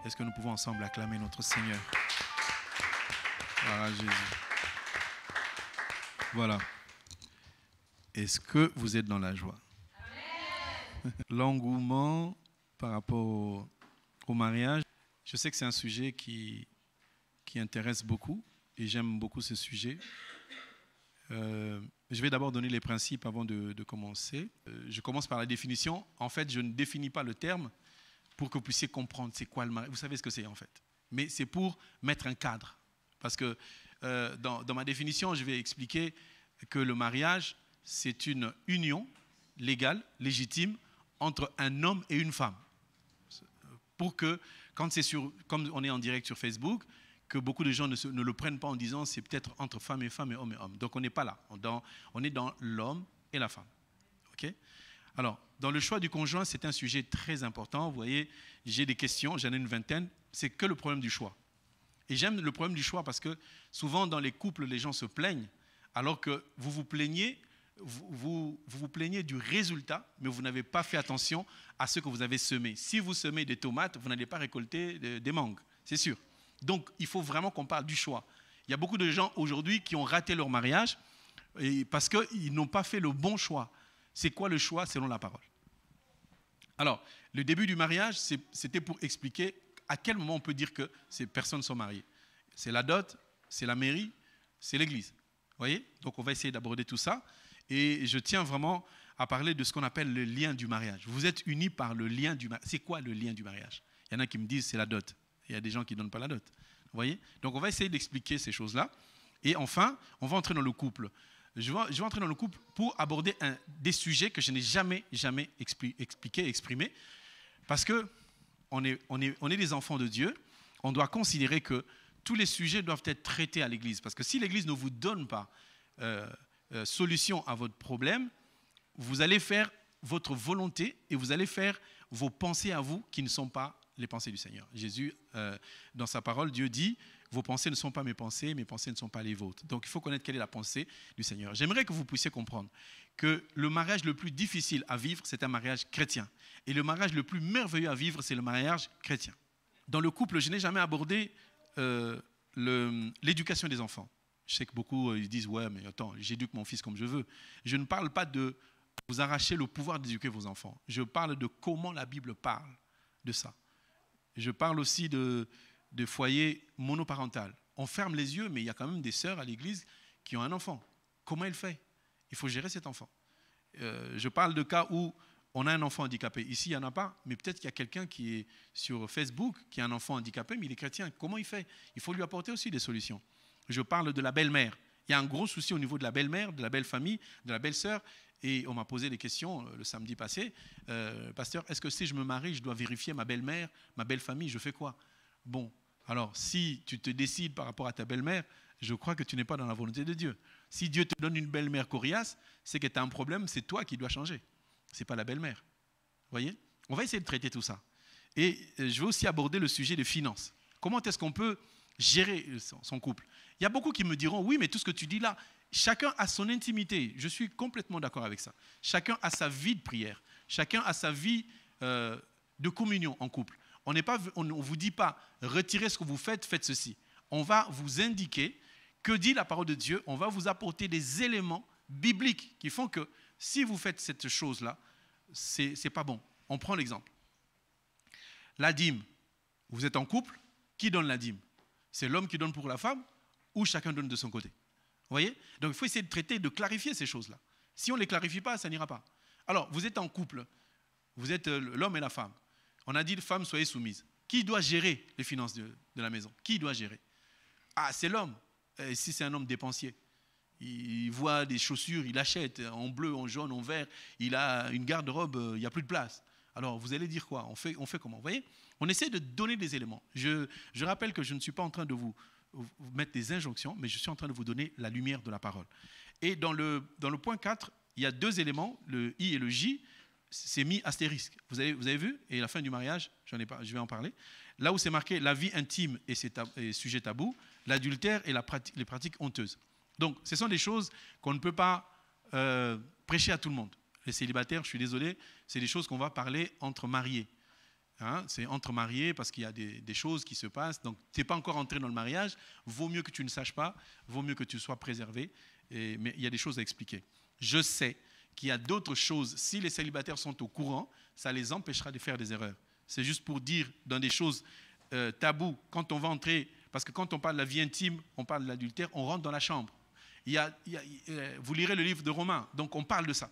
Est-ce que nous pouvons ensemble acclamer notre Seigneur? Voilà, Jésus. Voilà. Est-ce que vous êtes dans la joie? L'engouement par rapport au mariage, je sais que c'est un sujet qui intéresse beaucoup et j'aime beaucoup ce sujet. Je vais d'abord donner les principes avant de commencer. Je commence par la définition. En fait, je ne définis pas le terme pour que vous puissiez comprendre c'est quoi le mariage. Vous savez ce que c'est en fait. Mais c'est pour mettre un cadre. Parce que dans ma définition, je vais expliquer que le mariage, c'est une union légale, légitime, entre un homme et une femme. Pour que, comme on est en direct sur Facebook, que beaucoup de gens ne le prennent pas en disant c'est peut-être entre femme et femme et homme et homme. Donc on n'est pas là. On est dans l'homme et la femme. Okay? Alors, dans le choix du conjoint, c'est un sujet très important. Vous voyez, j'ai des questions, j'en ai une vingtaine. C'est que le problème du choix. Et j'aime le problème du choix parce que souvent dans les couples, les gens se plaignent, alors que vous vous plaignez du résultat, mais vous n'avez pas fait attention à ce que vous avez semé. Si vous semez des tomates, vous n'allez pas récolter des mangues, c'est sûr. Donc, il faut vraiment qu'on parle du choix. Il y a beaucoup de gens aujourd'hui qui ont raté leur mariage parce qu'ils n'ont pas fait le bon choix. C'est quoi le choix selon la parole? Alors, le début du mariage, c'était pour expliquer à quel moment on peut dire que ces personnes sont mariées. C'est la dot, c'est la mairie, c'est l'église. Vous voyez? Donc, on va essayer d'aborder tout ça. Et je tiens vraiment à parler de ce qu'on appelle le lien du mariage. Vous êtes unis par le lien du mariage. C'est quoi le lien du mariage? Il y en a qui me disent c'est la dot. Il y a des gens qui ne donnent pas la dot. Vous voyez? Donc, on va essayer d'expliquer ces choses-là. Et enfin, on va entrer dans le couple. Je vais entrer dans le couple pour aborder des sujets que je n'ai jamais expliqués, exprimés. Parce qu'on est des enfants de Dieu. On doit considérer que tous les sujets doivent être traités à l'Église. Parce que si l'Église ne vous donne pas solution à votre problème, vous allez faire votre volonté et vous allez faire vos pensées à vous qui ne sont pas les pensées du Seigneur. Jésus, dans sa parole, Dieu dit « Vos pensées ne sont pas mes pensées ne sont pas les vôtres. » Donc, il faut connaître quelle est la pensée du Seigneur. J'aimerais que vous puissiez comprendre que le mariage le plus difficile à vivre, c'est un mariage chrétien. Et le mariage le plus merveilleux à vivre, c'est le mariage chrétien. Dans le couple, je n'ai jamais abordé l'éducation des enfants. Je sais que beaucoup ils disent « Ouais, mais attends, j'éduque mon fils comme je veux. » Je ne parle pas de vous arracher le pouvoir d'éduquer vos enfants. Je parle de comment la Bible parle de ça. Je parle aussi de foyer monoparental. On ferme les yeux, mais il y a quand même des sœurs à l'église qui ont un enfant. Comment elle fait? Il faut gérer cet enfant. Je parle de cas où on a un enfant handicapé. Ici, il n'y en a pas, mais peut-être qu'il y a quelqu'un qui est sur Facebook, qui a un enfant handicapé, mais il est chrétien. Comment il fait? Il faut lui apporter aussi des solutions. Je parle de la belle-mère. Il y a un gros souci au niveau de la belle-mère, de la belle-famille, de la belle-sœur. Et on m'a posé des questions le samedi passé. Pasteur, est-ce que si je me marie, je dois vérifier ma belle-mère, ma belle-famille? Je fais quoi? Bon, alors si tu te décides par rapport à ta belle-mère, je crois que tu n'es pas dans la volonté de Dieu. Si Dieu te donne une belle-mère coriace, c'est que tu as un problème, c'est toi qui dois changer. Ce n'est pas la belle-mère. Vous voyez? On va essayer de traiter tout ça. Et je vais aussi aborder le sujet des finances. Comment est-ce qu'on peut gérer son couple? Il y a beaucoup qui me diront, oui, mais tout ce que tu dis là, chacun a son intimité. Je suis complètement d'accord avec ça. Chacun a sa vie de prière. Chacun a sa vie de communion en couple. On ne vous dit pas, retirez ce que vous faites, faites ceci. On va vous indiquer que dit la parole de Dieu. On va vous apporter des éléments bibliques qui font que si vous faites cette chose-là, c'est pas bon. On prend l'exemple. La dîme. Vous êtes en couple, qui donne la dîme? C'est l'homme qui donne pour la femme ou chacun donne de son côté? Vous voyez? Donc, il faut essayer de traiter, de clarifier ces choses-là. Si on ne les clarifie pas, ça n'ira pas. Alors, vous êtes en couple. Vous êtes l'homme et la femme. On a dit, femme, soyez soumise. Qui doit gérer les finances de la maison? Qui doit gérer? Ah, c'est l'homme. Et si c'est un homme dépensier, il voit des chaussures, il achète en bleu, en jaune, en vert. Il a une garde-robe, il n'y a plus de place. Alors, vous allez dire quoi? On fait comment? Vous voyez? On essaie de donner des éléments. Je rappelle que je ne suis pas en train de vous mettre des injonctions, mais je suis en train de vous donner la lumière de la parole. Et dans le point 4, il y a deux éléments, le I et le J, c'est mis astérisque. Vous avez vu? Et la fin du mariage, je vais en parler. Là où c'est marqué la vie intime et sujet tabou, l'adultère et les pratiques honteuses. Donc, ce sont des choses qu'on ne peut pas prêcher à tout le monde. Les célibataires, je suis désolé, c'est des choses qu'on va parler entre mariés. Hein, c'est entre mariés parce qu'il y a des choses qui se passent. Donc, tu n'es pas encore entré dans le mariage. Vaut mieux que tu ne saches pas. Vaut mieux que tu sois préservé. Mais il y a des choses à expliquer. Je sais qu'il y a d'autres choses. Si les célibataires sont au courant, ça les empêchera de faire des erreurs. C'est juste pour dire dans des choses tabous, quand on va entrer, parce que quand on parle de la vie intime, on parle de l'adultère, on rentre dans la chambre. Vous lirez le livre de Romains, donc on parle de ça.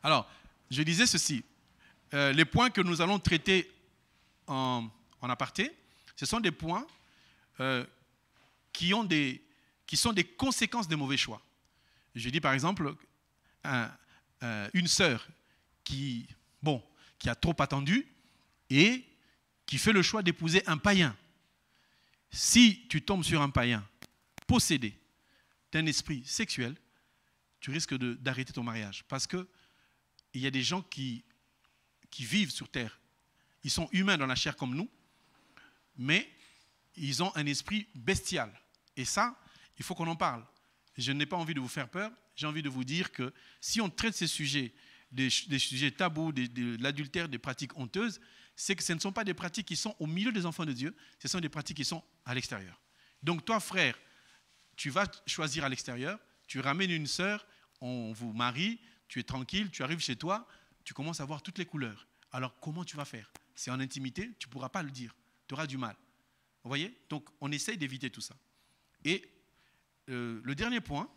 Alors, je disais ceci. Les points que nous allons traiter en aparté, ce sont des points qui sont des conséquences des mauvais choix. Je dis par exemple, une sœur qui a trop attendu et qui fait le choix d'épouser un païen. Si tu tombes sur un païen possédé d'un esprit sexuel, tu risques d'arrêter ton mariage. Parce qu'il y a des gens qui vivent sur terre. Ils sont humains dans la chair comme nous, mais ils ont un esprit bestial. Et ça, il faut qu'on en parle. Je n'ai pas envie de vous faire peur. J'ai envie de vous dire que si on traite ces sujets, des sujets tabous, de l'adultère, des pratiques honteuses, c'est que ce ne sont pas des pratiques qui sont au milieu des enfants de Dieu, ce sont des pratiques qui sont à l'extérieur. Donc toi, frère, tu vas choisir à l'extérieur, tu ramènes une sœur, on vous marie, tu es tranquille, tu arrives chez toi, tu commences à voir toutes les couleurs. Alors comment tu vas faire? C'est en intimité, tu ne pourras pas le dire, tu auras du mal. Vous voyez? Donc on essaye d'éviter tout ça. Et le dernier point,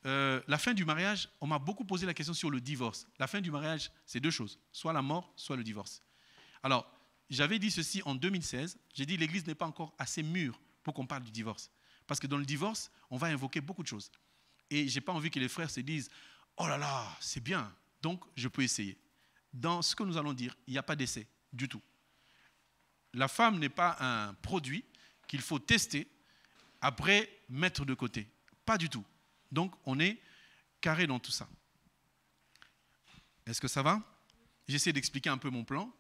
la fin du mariage, on m'a beaucoup posé la question sur le divorce. La fin du mariage, c'est deux choses, soit la mort, soit le divorce. Alors, j'avais dit ceci en 2016, j'ai dit l'Église n'est pas encore assez mûre pour qu'on parle du divorce. Parce que dans le divorce, on va invoquer beaucoup de choses. Et je n'ai pas envie que les frères se disent « Oh là là, c'est bien, donc je peux essayer ». Dans ce que nous allons dire, il n'y a pas d'essai du tout. La femme n'est pas un produit qu'il faut tester, après mettre de côté. Pas du tout. Donc, on est carré dans tout ça. Est-ce que ça va? J'essaie d'expliquer un peu mon plan.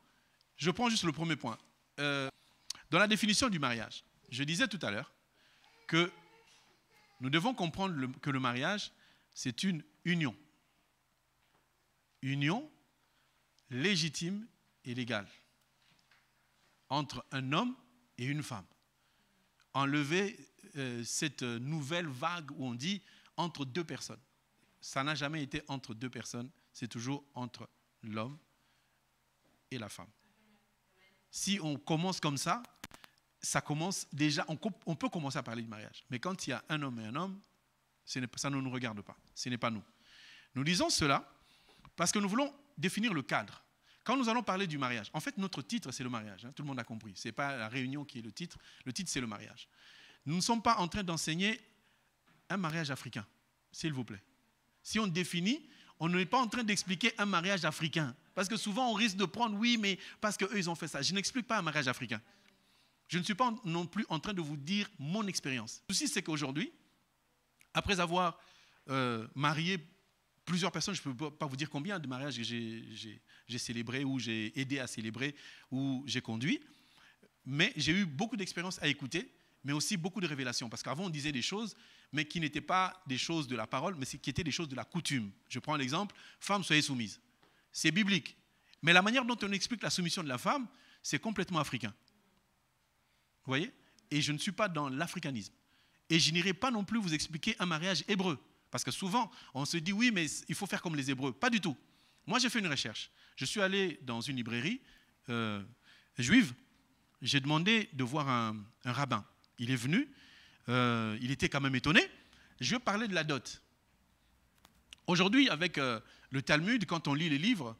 Je prends juste le premier point. Dans la définition du mariage, je disais tout à l'heure que nous devons comprendre que le mariage, c'est une union. Union légitime et légale entre un homme et une femme. Enlever cette nouvelle vague où on dit entre deux personnes. Ça n'a jamais été entre deux personnes, c'est toujours entre l'homme et la femme. Si on commence comme ça, ça commence déjà, on peut commencer à parler de mariage. Mais quand il y a un homme et un homme, ça ne nous regarde pas. Ce n'est pas nous. Nous disons cela parce que nous voulons définir le cadre. Quand nous allons parler du mariage, en fait, notre titre, c'est le mariage. Hein, tout le monde a compris. Ce n'est pas la réunion qui est le titre. Le titre, c'est le mariage. Nous ne sommes pas en train d'enseigner un mariage africain, s'il vous plaît. Si on définit, on n'est pas en train d'expliquer un mariage africain. Parce que souvent, on risque de prendre, oui, mais parce qu'eux, ils ont fait ça. Je n'explique pas un mariage africain. Je ne suis pas non plus en train de vous dire mon expérience. Le souci, c'est qu'aujourd'hui, après avoir marié plusieurs personnes, je ne peux pas vous dire combien de mariages j'ai célébré, ou j'ai aidé à célébrer, ou j'ai conduit, mais j'ai eu beaucoup d'expériences à écouter, mais aussi beaucoup de révélations. Parce qu'avant, on disait des choses, mais qui n'étaient pas des choses de la parole, mais qui étaient des choses de la coutume. Je prends l'exemple, femme, soyez soumise. C'est biblique. Mais la manière dont on explique la soumission de la femme, c'est complètement africain. Vous voyez? Et je ne suis pas dans l'africanisme. Et je n'irai pas non plus vous expliquer un mariage hébreu. Parce que souvent, on se dit, oui, mais il faut faire comme les Hébreux. Pas du tout. Moi, j'ai fait une recherche. Je suis allé dans une librairie juive. J'ai demandé de voir un rabbin. Il est venu. Il était quand même étonné. Je parlais de la dot. Aujourd'hui, avec le Talmud, quand on lit les livres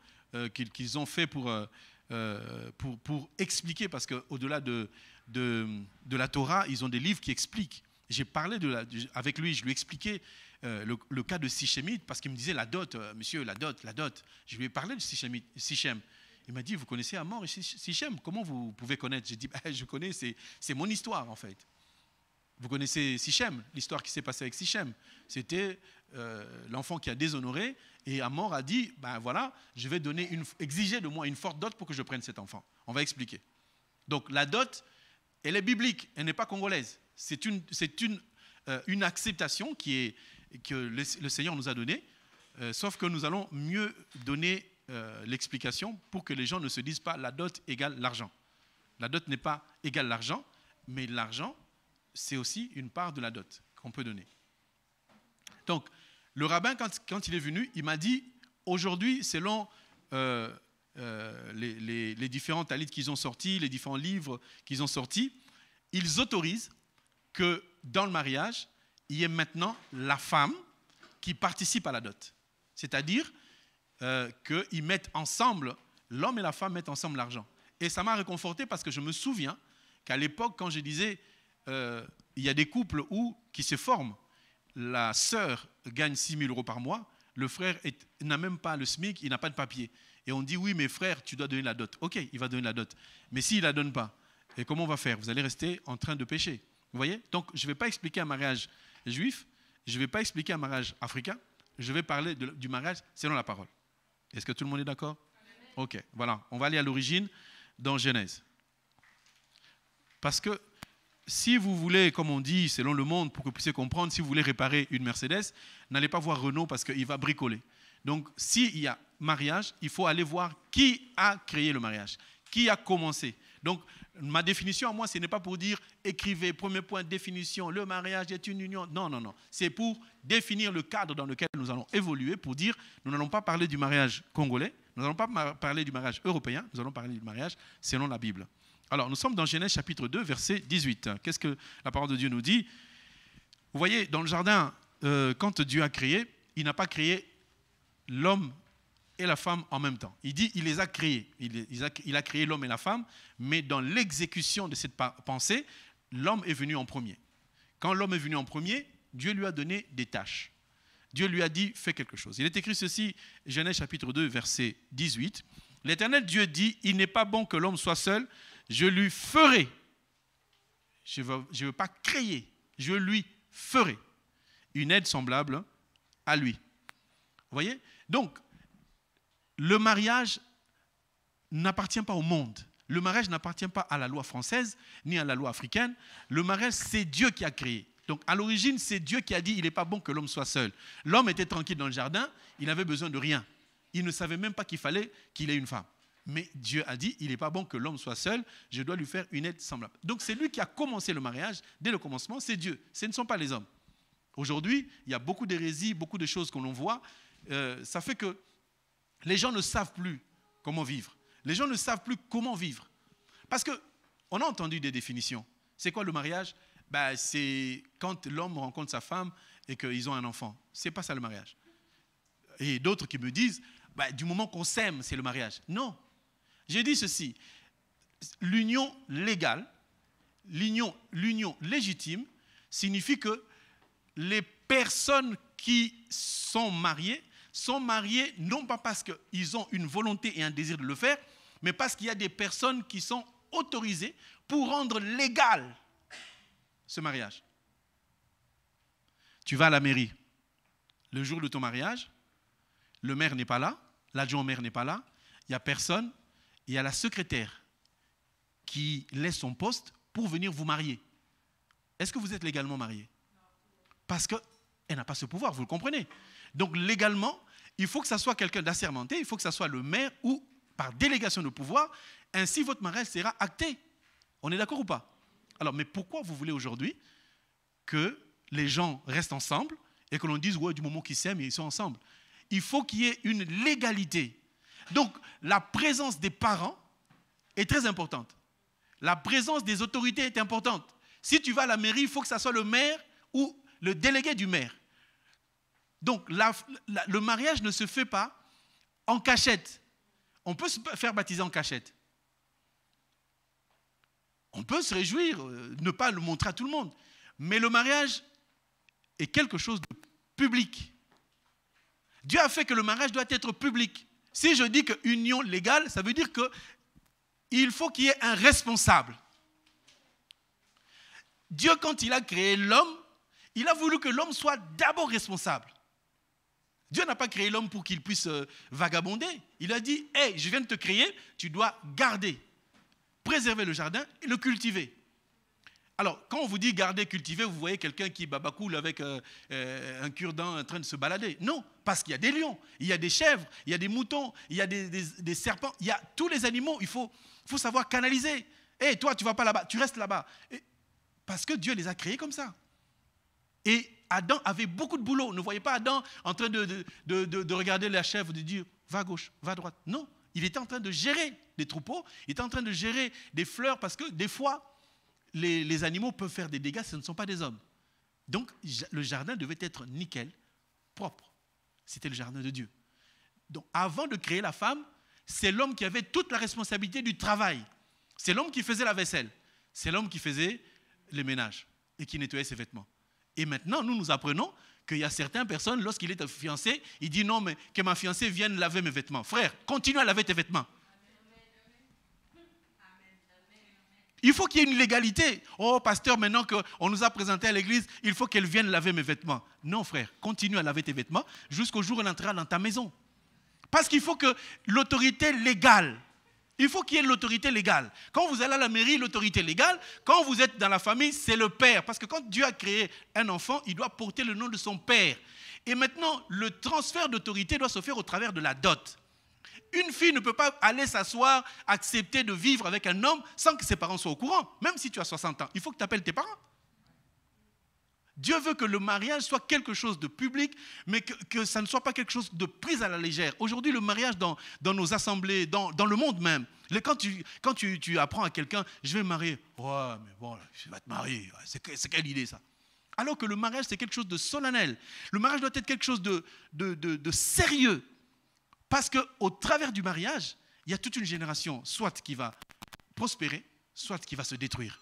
qu'ils ont fait pour expliquer, parce qu'au-delà de la Torah, ils ont des livres qui expliquent. J'ai parlé avec lui, je lui ai expliqué le cas de Sichémite, parce qu'il me disait la dot, monsieur, la dot. Je lui ai parlé de Sichem. Il m'a dit, vous connaissez Hamor et Sichem? Comment vous pouvez connaître? J'ai dit, je connais, c'est mon histoire en fait. Vous connaissez Sichem, l'histoire qui s'est passée avec Sichem. C'était l'enfant qui a déshonoré, et Hamor a dit, voilà, je vais exiger de moi une forte dot pour que je prenne cet enfant. On va expliquer. Donc la dot, elle est biblique, elle n'est pas congolaise. C'est une acceptation que le Seigneur nous a donnée, sauf que nous allons mieux donner l'explication pour que les gens ne se disent pas la dot égale l'argent. La dot n'est pas égale l'argent, mais l'argent, c'est aussi une part de la dot qu'on peut donner. Donc, le rabbin, quand il est venu, il m'a dit, aujourd'hui, selon les différents talits qu'ils ont sortis, les différents livres qu'ils ont sortis, ils autorisent que dans le mariage, il y ait maintenant la femme qui participe à la dot. C'est-à-dire qu'ils mettent ensemble, l'homme et la femme mettent ensemble l'argent. Et ça m'a réconforté parce que je me souviens qu'à l'époque, quand je disais, il y a des couples qui se forment, la sœur gagne 6 000 € par mois, le frère n'a même pas le SMIC, il n'a pas de papier. Et on dit, oui, mais frère, tu dois donner la dot. Ok, il va donner la dot. Mais s'il ne la donne pas, et comment on va faire? Vous allez rester en train de pécher. Vous voyez? Donc, je ne vais pas expliquer un mariage juif, je ne vais pas expliquer un mariage africain, je vais parler du mariage selon la parole. Est-ce que tout le monde est d'accord? Ok, voilà. On va aller à l'origine dans Genèse. Parce que si vous voulez, comme on dit, selon le monde, pour que vous puissiez comprendre, si vous voulez réparer une Mercedes, n'allez pas voir Renault parce qu'il va bricoler. Donc, s'il y a mariage, il faut aller voir qui a créé le mariage, qui a commencé. Donc, ma définition à moi, ce n'est pas pour dire, écrivez, premier point, définition, le mariage est une union. Non, non, non. C'est pour définir le cadre dans lequel nous allons évoluer, pour dire, nous n'allons pas parler du mariage congolais, nous n'allons pas parler du mariage européen, nous allons parler du mariage selon la Bible. Alors, nous sommes dans Genèse chapitre 2, verset 18. Qu'est-ce que la parole de Dieu nous dit? Vous voyez, dans le jardin, quand Dieu a créé, il n'a pas créé l'homme et la femme en même temps. Il dit, il les a créés. Il a créé l'homme et la femme, mais dans l'exécution de cette pensée, l'homme est venu en premier. Quand l'homme est venu en premier, Dieu lui a donné des tâches. Dieu lui a dit, fais quelque chose. Il est écrit ceci, Genèse chapitre 2, verset 18. L'Éternel Dieu dit, il n'est pas bon que l'homme soit seul, je lui ferai. Je ne veux pas créer, je lui ferai une aide semblable à lui. Vous voyez? Donc, le mariage n'appartient pas au monde. Le mariage n'appartient pas à la loi française ni à la loi africaine. Le mariage, c'est Dieu qui a créé. Donc, à l'origine, c'est Dieu qui a dit, il n'est pas bon que l'homme soit seul. L'homme était tranquille dans le jardin, il n'avait besoin de rien. Il ne savait même pas qu'il fallait qu'il ait une femme. Mais Dieu a dit, il n'est pas bon que l'homme soit seul, je dois lui faire une aide semblable. Donc, c'est lui qui a commencé le mariage. Dès le commencement, c'est Dieu. Ce ne sont pas les hommes. Aujourd'hui, il y a beaucoup d'hérésies, beaucoup de choses que l'on voit. Ça fait que les gens ne savent plus comment vivre. Les gens ne savent plus comment vivre. Parce qu'on a entendu des définitions. C'est quoi le mariage? C'est quand l'homme rencontre sa femme et qu'ils ont un enfant. Ce n'est pas ça le mariage. Et d'autres qui me disent, du moment qu'on s'aime, c'est le mariage. Non. J'ai dit ceci. L'union légale, l'union légitime, signifie que les personnes qui sont mariées non pas parce qu'ils ont une volonté et un désir de le faire, mais parce qu'il y a des personnes qui sont autorisées pour rendre légal ce mariage. Tu vas à la mairie, le jour de ton mariage, le maire n'est pas là, l'adjoint au maire n'est pas là, il n'y a personne, il y a la secrétaire qui laisse son poste pour venir vous marier. Est-ce que vous êtes légalement marié? Parce qu'elle n'a pas ce pouvoir, vous le comprenez. Donc légalement, il faut que ça soit quelqu'un d'assermenté, il faut que ça soit le maire ou par délégation de pouvoir, ainsi votre mariage sera acté. On est d'accord ou pas? Alors, mais pourquoi vous voulez aujourd'hui que les gens restent ensemble et que l'on dise, ouais, du moment qu'ils s'aiment, ils sont ensemble? Il faut qu'il y ait une légalité. Donc, la présence des parents est très importante. La présence des autorités est importante. Si tu vas à la mairie, il faut que ça soit le maire ou le délégué du maire. Donc, le mariage ne se fait pas en cachette. On peut se faire baptiser en cachette. On peut se réjouir, ne pas le montrer à tout le monde. Mais le mariage est quelque chose de public. Dieu a fait que le mariage doit être public. Si je dis que union légale, ça veut dire qu'il faut qu'il y ait un responsable. Dieu, quand il a créé l'homme, il a voulu que l'homme soit d'abord responsable. Dieu n'a pas créé l'homme pour qu'il puisse vagabonder. Il a dit, hey, je viens de te créer, tu dois garder, préserver le jardin et le cultiver. Alors, quand on vous dit garder, cultiver, vous voyez quelqu'un qui babacoule avec un cure-dent en train de se balader. Non, parce qu'il y a des lions, il y a des chèvres, il y a des moutons, il y a des serpents, il y a tous les animaux. Il faut savoir canaliser. Et toi, tu ne vas pas là-bas, tu restes là-bas. Parce que Dieu les a créés comme ça. Et Adam avait beaucoup de boulot. Ne voyez pas Adam en train de regarder la chèvre, de dire va à gauche, va à droite. Non, il était en train de gérer des troupeaux, il était en train de gérer des fleurs parce que des fois, les animaux peuvent faire des dégâts, ce ne sont pas des hommes. Donc, le jardin devait être nickel, propre. C'était le jardin de Dieu. Donc, avant de créer la femme, c'est l'homme qui avait toute la responsabilité du travail. C'est l'homme qui faisait la vaisselle. C'est l'homme qui faisait les ménages et qui nettoyait ses vêtements. Et maintenant, nous apprenons qu'il y a certaines personnes, lorsqu'il est fiancé, il dit non, mais que ma fiancée vienne laver mes vêtements. Frère, continue à laver tes vêtements. Il faut qu'il y ait une légalité. Oh, pasteur, maintenant qu'on nous a présenté à l'église, il faut qu'elle vienne laver mes vêtements. Non, frère, continue à laver tes vêtements jusqu'au jour où elle entrera dans ta maison. Parce qu'il faut que l'autorité légale, il faut qu'il y ait l'autorité légale. Quand vous allez à la mairie, l'autorité légale, quand vous êtes dans la famille, c'est le père. Parce que quand Dieu a créé un enfant, il doit porter le nom de son père. Et maintenant, le transfert d'autorité doit se faire au travers de la dot. Une fille ne peut pas aller s'asseoir, accepter de vivre avec un homme sans que ses parents soient au courant. Même si tu as 60 ans, il faut que tu appelles tes parents. Dieu veut que le mariage soit quelque chose de public, mais que ça ne soit pas quelque chose de pris à la légère. Aujourd'hui, le mariage dans nos assemblées, dans le monde même, quand tu apprends à quelqu'un, je vais me marier, ouais, mais bon, je vais te marier, c'est quelle idée ça? Alors que le mariage, c'est quelque chose de solennel. Le mariage doit être quelque chose de sérieux. Parce qu'au travers du mariage, il y a toute une génération, soit qui va prospérer, soit qui va se détruire.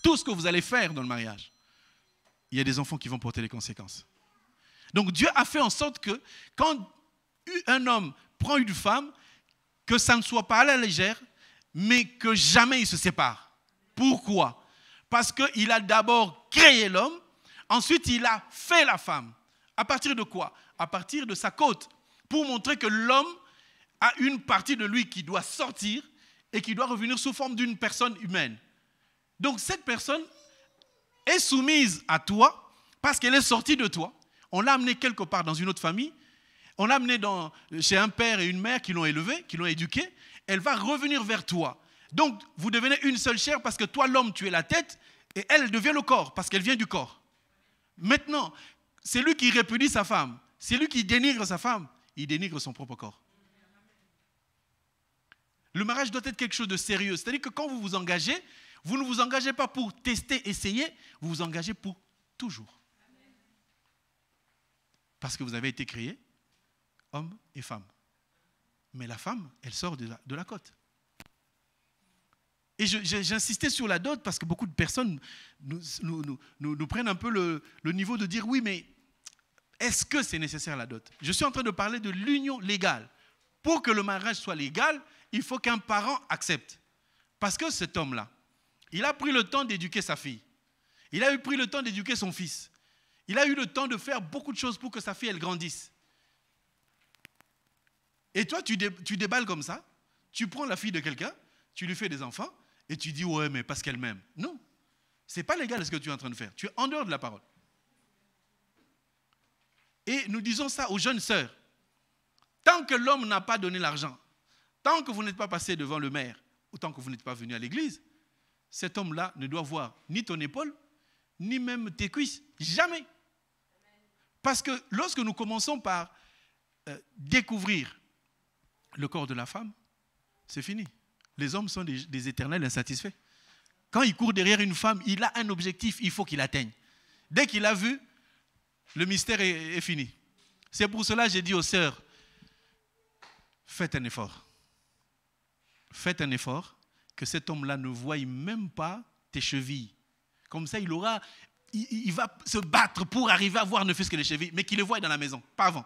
Tout ce que vous allez faire dans le mariage, il y a des enfants qui vont porter les conséquences. Donc Dieu a fait en sorte que quand un homme prend une femme, que ça ne soit pas à la légère, mais que jamais il se sépare. Pourquoi? Parce qu'il a d'abord créé l'homme, ensuite il a fait la femme. À partir de quoi? À partir de sa côte. Pour montrer que l'homme a une partie de lui qui doit sortir et qui doit revenir sous forme d'une personne humaine. Donc cette personne est soumise à toi parce qu'elle est sortie de toi. On l'a amenée quelque part dans une autre famille. On l'a amenée chez un père et une mère qui l'ont élevée, qui l'ont éduquée. Elle va revenir vers toi. Donc vous devenez une seule chair parce que toi l'homme tu es la tête et elle devient le corps parce qu'elle vient du corps. Maintenant, c'est lui qui répudie sa femme. C'est lui qui dénigre sa femme. Il dénigre son propre corps. Le mariage doit être quelque chose de sérieux. C'est-à-dire que quand vous vous engagez, vous ne vous engagez pas pour tester, essayer, vous vous engagez pour toujours. Parce que vous avez été créés, homme et femme. Mais la femme, elle sort de la côte. Et j'insistais sur la dot parce que beaucoup de personnes nous prennent un peu le niveau de dire oui, mais est-ce que c'est nécessaire la dot? Je suis en train de parler de l'union légale. Pour que le mariage soit légal, il faut qu'un parent accepte. Parce que cet homme-là, il a pris le temps d'éduquer sa fille. Il a pris le temps d'éduquer son fils. Il a eu le temps de faire beaucoup de choses pour que sa fille, elle grandisse. Et toi, tu déballes comme ça, tu prends la fille de quelqu'un, tu lui fais des enfants, et tu dis, ouais, mais parce qu'elle m'aime. Non, ce n'est pas légal ce que tu es en train de faire. Tu es en dehors de la parole. Et nous disons ça aux jeunes sœurs. Tant que l'homme n'a pas donné l'argent, tant que vous n'êtes pas passé devant le maire, ou tant que vous n'êtes pas venu à l'église, cet homme-là ne doit voir ni ton épaule, ni même tes cuisses. Jamais. Parce que lorsque nous commençons par découvrir le corps de la femme, c'est fini. Les hommes sont des éternels insatisfaits. Quand il court derrière une femme, il a un objectif, il faut qu'il atteigne. Dès qu'il a vu, le mystère est fini. C'est pour cela que j'ai dit aux sœurs, faites un effort. Faites un effort, que cet homme-là ne voie même pas tes chevilles. Comme ça, il va se battre pour arriver à voir ne fût-ce que les chevilles, mais qu'il les voie dans la maison, pas avant.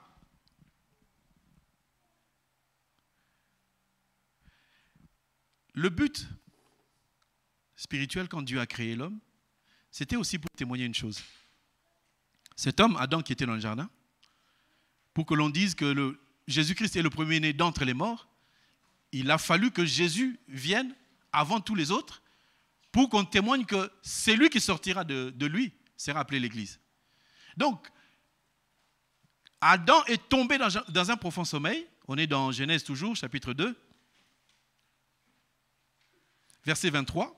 Le but spirituel quand Dieu a créé l'homme, c'était aussi pour témoigner une chose. Cet homme, Adam, qui était dans le jardin, pour que l'on dise que Jésus-Christ est le premier-né d'entre les morts, il a fallu que Jésus vienne avant tous les autres pour qu'on témoigne que c'est lui qui sortira de lui, sera appelé l'Église. Donc, Adam est tombé dans un profond sommeil. On est dans Genèse toujours, chapitre 2, verset 23.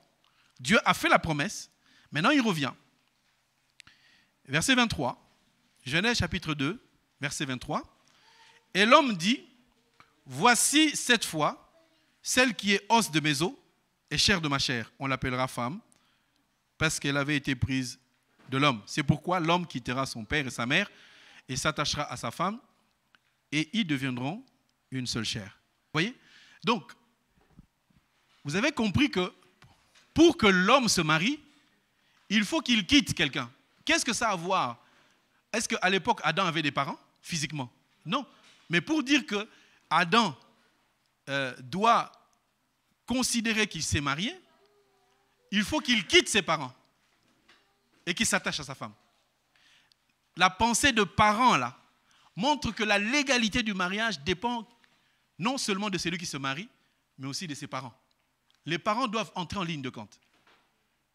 Dieu a fait la promesse, maintenant il revient. Verset 23, Genèse chapitre 2, verset 23. Et l'homme dit, voici cette fois, celle qui est os de mes os et chair de ma chair. On l'appellera femme, parce qu'elle avait été prise de l'homme. C'est pourquoi l'homme quittera son père et sa mère et s'attachera à sa femme, et ils deviendront une seule chair. Vous voyez? Donc, vous avez compris que pour que l'homme se marie, il faut qu'il quitte quelqu'un. Qu'est-ce que ça a à voir? Est-ce qu'à l'époque, Adam avait des parents, physiquement? Non. Mais pour dire que Adam doit considérer qu'il s'est marié, il faut qu'il quitte ses parents et qu'il s'attache à sa femme. La pensée de parents, là, montre que la légalité du mariage dépend non seulement de celui qui se marie, mais aussi de ses parents. Les parents doivent entrer en ligne de compte.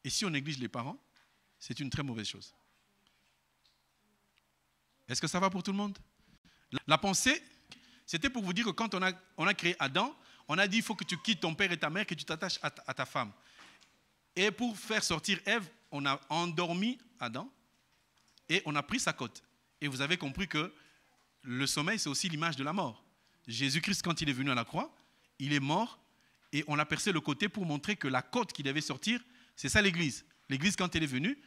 Et si on néglige les parents, c'est une très mauvaise chose. Est-ce que ça va pour tout le monde? La pensée, c'était pour vous dire que quand on a créé Adam, on a dit il faut que tu quittes ton père et ta mère, que tu t'attaches à ta femme. Et pour faire sortir Ève, on a endormi Adam et on a pris sa côte. Et vous avez compris que le sommeil, c'est aussi l'image de la mort. Jésus-Christ, quand il est venu à la croix, il est mort et on a percé le côté pour montrer que la côte qui devait sortir, c'est ça l'Église. L'Église, quand elle est venue,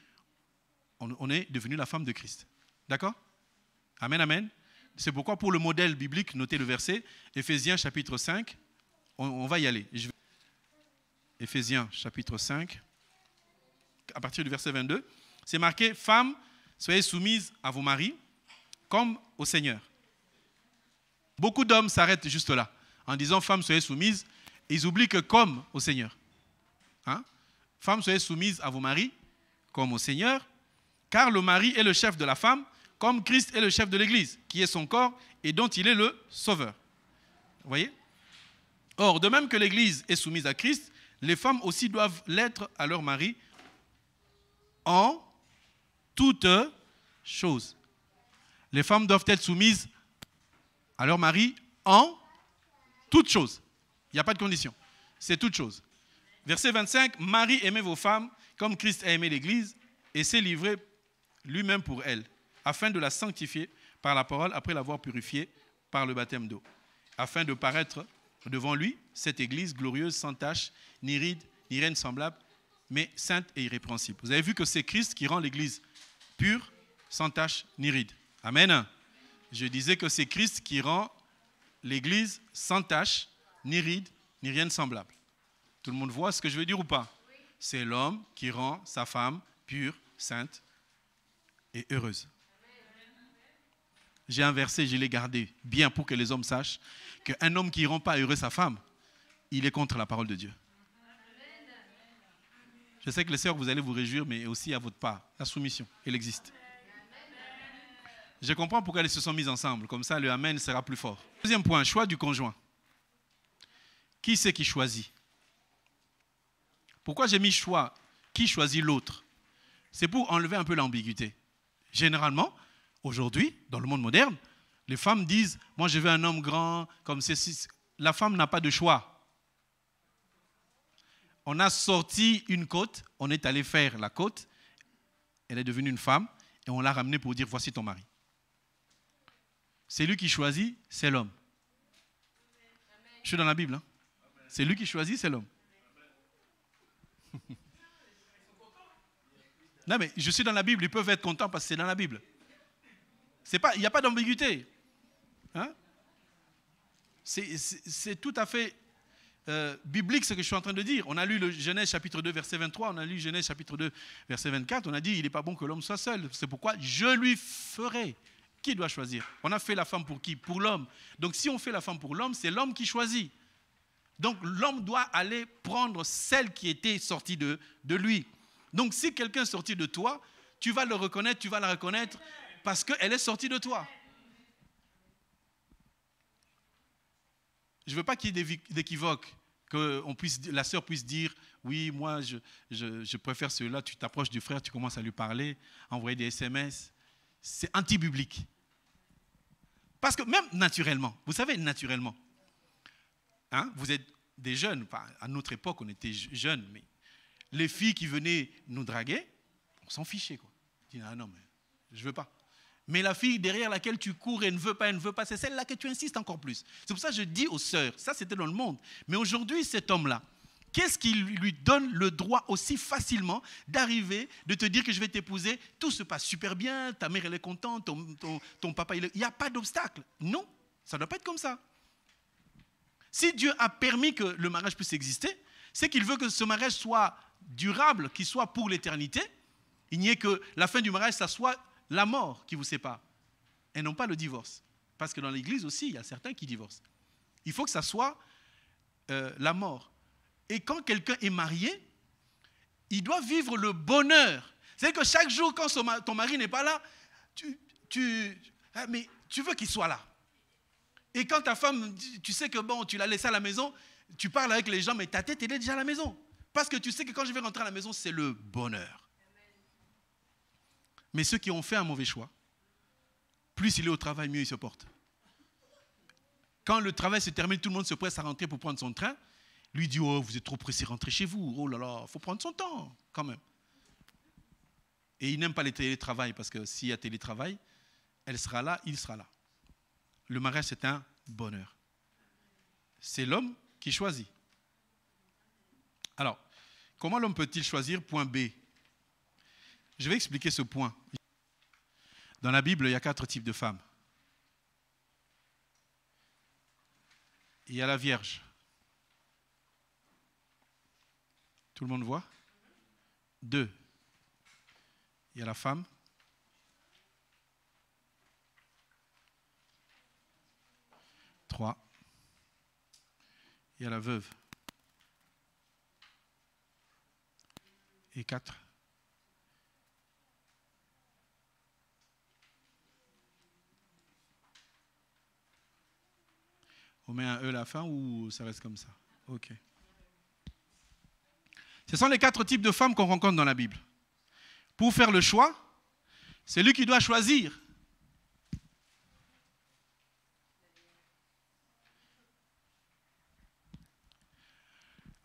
on est devenu la femme de Christ. D'accord? Amen, amen. C'est pourquoi pour le modèle biblique, notez le verset, Éphésiens chapitre 5, on va y aller. Éphésiens chapitre 5, à partir du verset 22, c'est marqué, femmes, soyez soumises à vos maris, comme au Seigneur. Beaucoup d'hommes s'arrêtent juste là, en disant, femmes, soyez soumises, et ils oublient que comme au Seigneur. Hein? Femmes, soyez soumises à vos maris, comme au Seigneur, car le mari est le chef de la femme, comme Christ est le chef de l'Église, qui est son corps et dont il est le sauveur. Vous voyez? Or, de même que l'Église est soumise à Christ, les femmes aussi doivent l'être à leur mari en toutes choses. Les femmes doivent être soumises à leur mari en toutes choses. Il n'y a pas de condition. C'est toutes choses. Verset 25, « Marie, aimez vos femmes comme Christ a aimé l'Église et s'est livré lui-même pour elle, afin de la sanctifier par la parole après l'avoir purifiée par le baptême d'eau, afin de paraître devant lui, cette Église glorieuse, sans tache, ni ride, ni reine semblable, mais sainte et irrépréhensible. » Vous avez vu que c'est Christ qui rend l'Église pure, sans tache, ni ride. Amen. Je disais que c'est Christ qui rend l'Église sans tache, ni ride, ni rien de semblable. Tout le monde voit ce que je veux dire ou pas? Oui. C'est l'homme qui rend sa femme pure, sainte et heureuse. J'ai un verset, je l'ai gardé bien pour que les hommes sachent qu'un homme qui ne rend pas heureux sa femme, il est contre la parole de Dieu. Je sais que les sœurs, vous allez vous réjouir, mais aussi à votre part, la soumission, elle existe. Je comprends pourquoi elles se sont mises ensemble, comme ça le amen sera plus fort. Deuxième point, choix du conjoint. Qui c'est qui choisit? Pourquoi j'ai mis choix? Qui choisit l'autre? C'est pour enlever un peu l'ambiguïté. Généralement, aujourd'hui, dans le monde moderne, les femmes disent, moi je veux un homme grand, comme ceci. La femme n'a pas de choix. On a sorti une côte, on est allé faire la côte, elle est devenue une femme, et on l'a ramenée pour dire, voici ton mari. C'est lui qui choisit, c'est l'homme. Je suis dans la Bible. Hein? C'est lui qui choisit, c'est l'homme. Non, mais je suis dans la Bible, ils peuvent être contents parce que c'est dans la Bible. Il n'y a pas d'ambiguïté. Hein? C'est tout à fait biblique ce que je suis en train de dire. On a lu le Genèse chapitre 2, verset 23, on a lu Genèse chapitre 2, verset 24, on a dit, il n'est pas bon que l'homme soit seul. C'est pourquoi je lui ferai. Qui doit choisir? On a fait la femme pour qui? Pour l'homme. Donc si on fait la femme pour l'homme, c'est l'homme qui choisit. Donc l'homme doit aller prendre celle qui était sortie de lui. Donc si quelqu'un est sorti de toi, tu vas le reconnaître, tu vas la reconnaître parce qu'elle est sortie de toi. Je ne veux pas qu'il y ait d'équivoque. Que la sœur puisse dire, oui, moi, je préfère cela. Tu t'approches du frère, tu commences à lui parler, envoyer des SMS. C'est anti-biblique. Parce que même naturellement, vous savez, naturellement, hein, vous êtes des jeunes, à notre époque, on était jeunes, mais les filles qui venaient nous draguer, on s'en fichait, quoi. On dit, ah non, mais je ne veux pas. Mais la fille derrière laquelle tu cours et ne veut pas, c'est celle-là que tu insistes encore plus. C'est pour ça que je dis aux sœurs, ça c'était dans le monde. Mais aujourd'hui, cet homme-là, qu'est-ce qui lui donne le droit aussi facilement d'arriver, de te dire que je vais t'épouser, tout se passe super bien, ta mère elle est contente, ton papa, il n'y a pas d'obstacle. Non, ça ne doit pas être comme ça. Si Dieu a permis que le mariage puisse exister, c'est qu'il veut que ce mariage soit durable, qu'il soit pour l'éternité. Il n'y ait que la fin du mariage, ça soit la mort qui vous sépare, et non pas le divorce. Parce que dans l'église aussi, il y a certains qui divorcent. Il faut que ça soit la mort. Et quand quelqu'un est marié, il doit vivre le bonheur. C'est-à-dire que chaque jour, quand ton mari n'est pas là, mais tu veux qu'il soit là. Et quand ta femme, tu sais que bon, tu l'as laissé à la maison, tu parles avec les gens, mais ta tête, elle est déjà à la maison. Parce que tu sais que quand je vais rentrer à la maison, c'est le bonheur. Mais ceux qui ont fait un mauvais choix, plus il est au travail, mieux il se porte. Quand le travail se termine, tout le monde se presse à rentrer pour prendre son train. Lui dit, oh, vous êtes trop pressé, rentrez chez vous. Oh là là, il faut prendre son temps quand même. Et il n'aime pas les télétravail parce que s'il y a télétravail, elle sera là, il sera là. Le mariage, c'est un bonheur. C'est l'homme qui choisit. Alors, comment l'homme peut-il choisir? Point B. Je vais expliquer ce point. Dans la Bible, il y a 4 types de femmes. Il y a la Vierge. Tout le monde voit? 2. Il y a la femme. 3. Il y a la veuve. Et 4. On met un E à la fin ou ça reste comme ça? Ok. Ce sont les 4 types de femmes qu'on rencontre dans la Bible. Pour faire le choix, c'est lui qui doit choisir.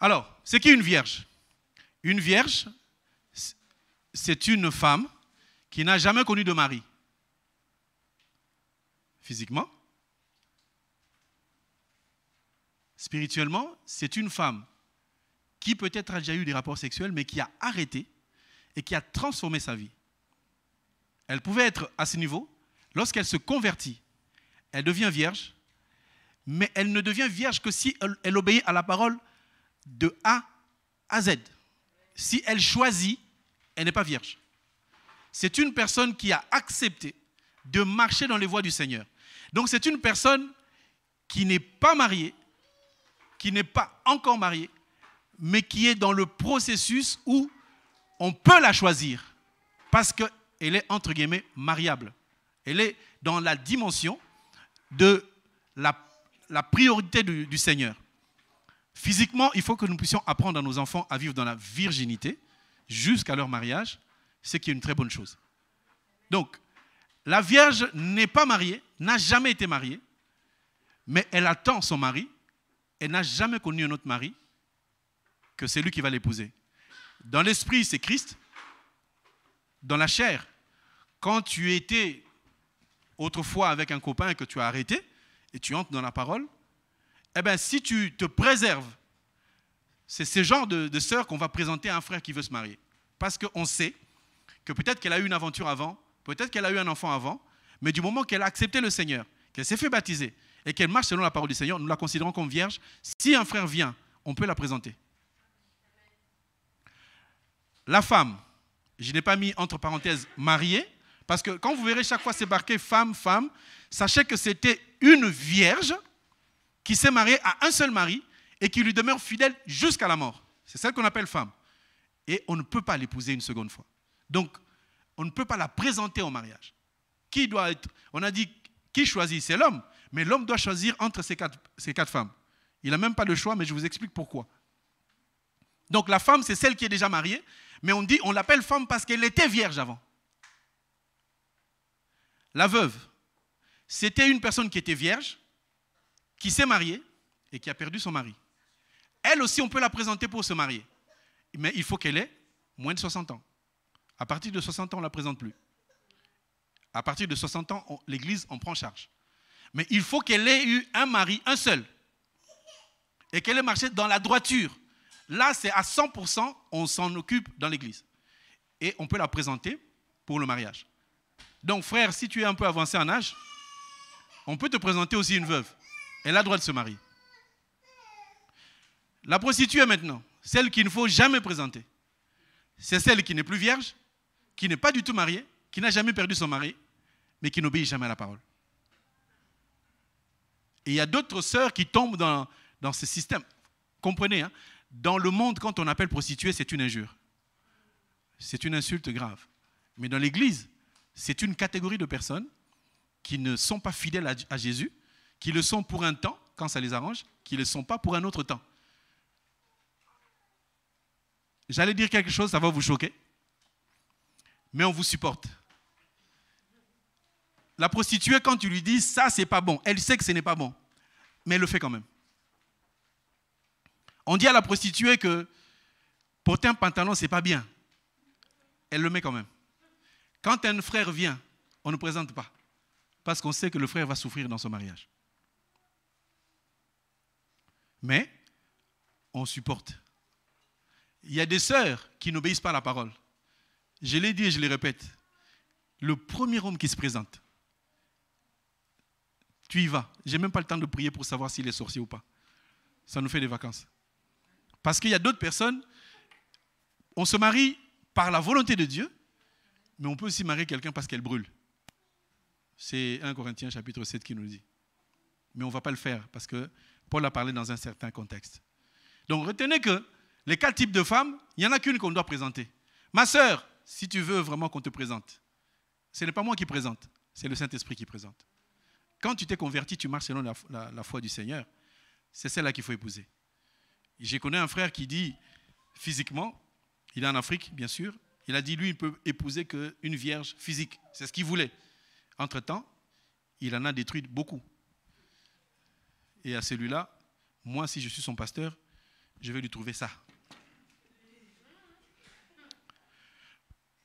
Alors, c'est qui une vierge? Une vierge, c'est une femme qui n'a jamais connu de mari. Physiquement. Spirituellement, c'est une femme qui peut-être a déjà eu des rapports sexuels, mais qui a arrêté et qui a transformé sa vie. Elle pouvait être à ce niveau. Lorsqu'elle se convertit, elle devient vierge, mais elle ne devient vierge que si elle obéit à la parole de A à Z. Si elle choisit, elle n'est pas vierge. C'est une personne qui a accepté de marcher dans les voies du Seigneur. Donc c'est une personne qui n'est pas mariée, qui n'est pas encore mariée, mais qui est dans le processus où on peut la choisir parce qu'elle est, entre guillemets, mariable. Elle est dans la dimension de la priorité du Seigneur. Physiquement, il faut que nous puissions apprendre à nos enfants à vivre dans la virginité jusqu'à leur mariage, ce qui est une très bonne chose. Donc, la Vierge n'est pas mariée, n'a jamais été mariée, mais elle attend son mari. Elle n'a jamais connu un autre mari que c'est lui qui va l'épouser. Dans l'esprit, c'est Christ. Dans la chair, quand tu étais autrefois avec un copain et que tu as arrêté, et tu entres dans la parole, eh bien, si tu te préserves, c'est ce genre de sœur qu'on va présenter à un frère qui veut se marier. Parce qu'on sait que peut-être qu'elle a eu une aventure avant, peut-être qu'elle a eu un enfant avant, mais du moment qu'elle a accepté le Seigneur, qu'elle s'est fait baptiser, et qu'elle marche selon la parole du Seigneur, nous la considérons comme vierge. Si un frère vient, on peut la présenter. La femme, je n'ai pas mis entre parenthèses mariée, parce que quand vous verrez chaque fois c'est marqué femme, femme, sachez que c'était une vierge qui s'est mariée à un seul mari et qui lui demeure fidèle jusqu'à la mort. C'est celle qu'on appelle femme. Et on ne peut pas l'épouser une seconde fois. Donc, on ne peut pas la présenter au mariage. Qui doit être, on a dit, qui choisit? C'est l'homme. Mais l'homme doit choisir entre ces quatre femmes. Il n'a même pas le choix, mais je vous explique pourquoi. Donc la femme, c'est celle qui est déjà mariée, mais on l'appelle femme parce qu'elle était vierge avant. La veuve, c'était une personne qui était vierge, qui s'est mariée et qui a perdu son mari. Elle aussi, on peut la présenter pour se marier. Mais il faut qu'elle ait moins de 60 ans. À partir de 60 ans, on ne la présente plus. À partir de 60 ans, l'Église en prend charge. Mais il faut qu'elle ait eu un mari, un seul. Et qu'elle ait marché dans la droiture. Là, c'est à 100%, on s'en occupe dans l'Église. Et on peut la présenter pour le mariage. Donc, frère, si tu es un peu avancé en âge, on peut te présenter aussi une veuve. Elle a le droit de se marier. La prostituée maintenant, celle qu'il ne faut jamais présenter, c'est celle qui n'est plus vierge, qui n'est pas du tout mariée, qui n'a jamais perdu son mari, mais qui n'obéit jamais à la parole. Et il y a d'autres sœurs qui tombent dans ce système. Comprenez, hein, dans le monde, quand on appelle prostituée, c'est une injure. C'est une insulte grave. Mais dans l'Église, c'est une catégorie de personnes qui ne sont pas fidèles à Jésus, qui le sont pour un temps, quand ça les arrange, qui ne le sont pas pour un autre temps. J'allais dire quelque chose, ça va vous choquer, mais on vous supporte. La prostituée, quand tu lui dis ça, c'est pas bon, elle sait que ce n'est pas bon, mais elle le fait quand même. On dit à la prostituée que porter un pantalon, c'est pas bien. Elle le met quand même. Quand un frère vient, on ne présente pas, parce qu'on sait que le frère va souffrir dans son mariage. Mais on supporte. Il y a des sœurs qui n'obéissent pas à la parole. Je l'ai dit et je le répète. Le premier homme qui se présente, tu y vas. Je n'ai même pas le temps de prier pour savoir s'il est sorcier ou pas. Ça nous fait des vacances. Parce qu'il y a d'autres personnes, on se marie par la volonté de Dieu, mais on peut aussi marier quelqu'un parce qu'elle brûle. C'est 1 Corinthiens chapitre 7 qui nous le dit. Mais on ne va pas le faire parce que Paul a parlé dans un certain contexte. Donc retenez que les 4 types de femmes, il n'y en a qu'une qu'on doit présenter. Ma sœur, si tu veux vraiment qu'on te présente, ce n'est pas moi qui présente, c'est le Saint-Esprit qui présente. Quand tu t'es converti, tu marches selon la foi du Seigneur, c'est celle-là qu'il faut épouser. J'ai connu un frère qui dit, physiquement, il est en Afrique, bien sûr, il a dit, lui, il ne peut épouser qu'une vierge physique. C'est ce qu'il voulait. Entre-temps, il en a détruit beaucoup. Et à celui-là, moi, si je suis son pasteur, je vais lui trouver ça.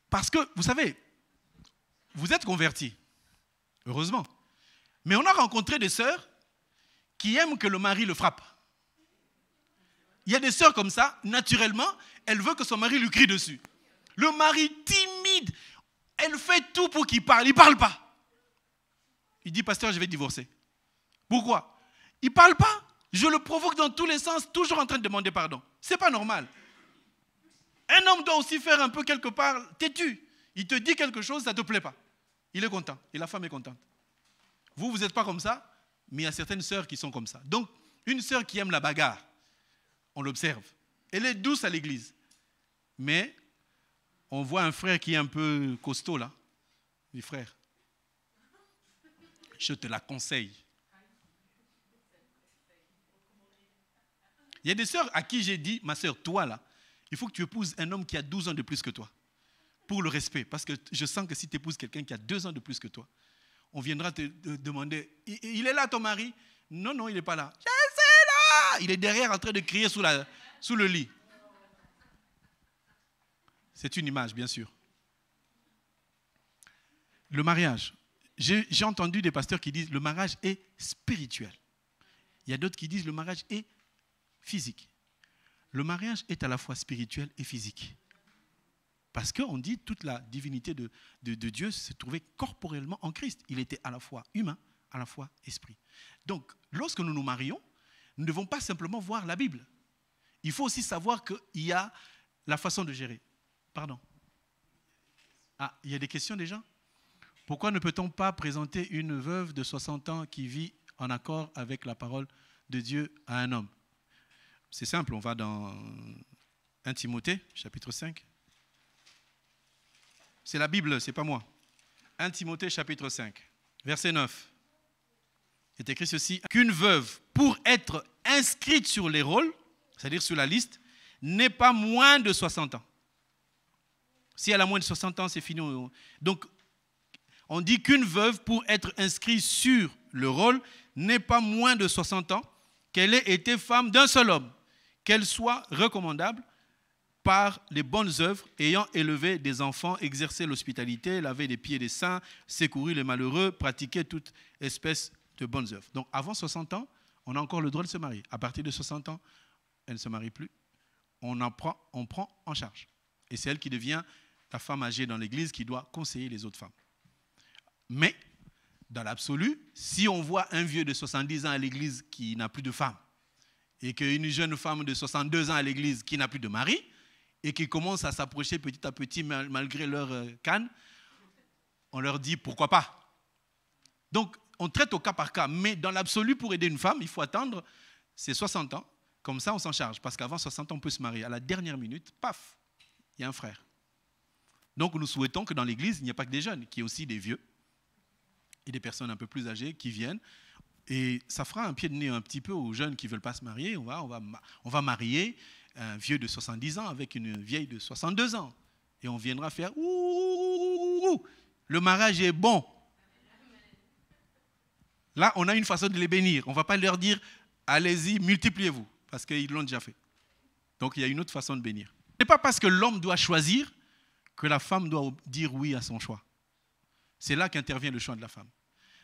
Parce que, vous savez, vous êtes convertis, heureusement. Mais on a rencontré des sœurs qui aiment que le mari le frappe. Il y a des sœurs comme ça, naturellement, elle veut que son mari lui crie dessus. Le mari timide, elle fait tout pour qu'il parle, il ne parle pas. Il dit, pasteur, je vais divorcer. Pourquoi? Il ne parle pas. Je le provoque dans tous les sens, toujours en train de demander pardon. Ce n'est pas normal. Un homme doit aussi faire un peu quelque part têtu. Il te dit quelque chose, ça ne te plaît pas. Il est content et la femme est contente. Vous n'êtes pas comme ça, mais il y a certaines sœurs qui sont comme ça. Donc, une sœur qui aime la bagarre, on l'observe. Elle est douce à l'église. Mais on voit un frère qui est un peu costaud là. Mes frères, je te la conseille. Il y a des sœurs à qui j'ai dit, ma sœur, toi là, il faut que tu épouses un homme qui a 12 ans de plus que toi. Pour le respect. Parce que je sens que si tu épouses quelqu'un qui a 2 ans de plus que toi, on viendra te demander, il est là ton mari? Non, non, il n'est pas là. Je sais là! Il est derrière en train de crier sous le lit. C'est une image, bien sûr. Le mariage. J'ai entendu des pasteurs qui disent le mariage est spirituel. Il y a d'autres qui disent le mariage est physique. Le mariage est à la fois spirituel et physique. Parce qu'on dit toute la divinité de Dieu se trouvait corporellement en Christ. Il était à la fois humain, à la fois esprit. Donc, lorsque nous nous marions, nous ne devons pas simplement voir la Bible. Il faut aussi savoir qu'il y a la façon de gérer. Pardon. Ah, il y a des questions déjà? Pourquoi ne peut-on pas présenter une veuve de 60 ans qui vit en accord avec la parole de Dieu à un homme? C'est simple, on va dans 1 Timothée, chapitre 5. C'est la Bible, ce n'est pas moi. 1 Timothée, chapitre 5, verset 9. Il est écrit ceci, qu'une veuve, pour être inscrite sur les rôles, c'est-à-dire sur la liste, n'est pas moins de 60 ans. Si elle a moins de 60 ans, c'est fini. Donc, on dit qu'une veuve, pour être inscrite sur le rôle, n'est pas moins de 60 ans, qu'elle ait été femme d'un seul homme, qu'elle soit recommandable par les bonnes œuvres, ayant élevé des enfants, exercé l'hospitalité, lavé les pieds des saints, secouru les malheureux, pratiqué toute espèce de bonnes œuvres. Donc, avant 60 ans, on a encore le droit de se marier. À partir de 60 ans, elle ne se marie plus. On prend en charge. Et c'est elle qui devient la femme âgée dans l'église qui doit conseiller les autres femmes. Mais, dans l'absolu, si on voit un vieux de 70 ans à l'église qui n'a plus de femme, et qu'une jeune femme de 62 ans à l'église qui n'a plus de mari, et qui commence à s'approcher petit à petit malgré leur canne, on leur dit pourquoi pas. Donc, on traite au cas par cas, mais dans l'absolu, pour aider une femme, il faut attendre ses 60 ans. Comme ça, on s'en charge, parce qu'avant 60 ans, on peut se marier. À la dernière minute, paf, il y a un frère. Donc, nous souhaitons que dans l'église, il n'y a pas que des jeunes, qu'il y ait aussi des vieux et des personnes un peu plus âgées qui viennent. Et ça fera un pied de nez un petit peu aux jeunes qui ne veulent pas se marier. On va marier un vieux de 70 ans avec une vieille de 62 ans. Et on viendra faire « Ouh, le mariage est bon ». Là, on a une façon de les bénir. On ne va pas leur dire « Allez-y, multipliez-vous », parce qu'ils l'ont déjà fait. Donc, il y a une autre façon de bénir. Ce n'est pas parce que l'homme doit choisir que la femme doit dire oui à son choix. C'est là qu'intervient le choix de la femme.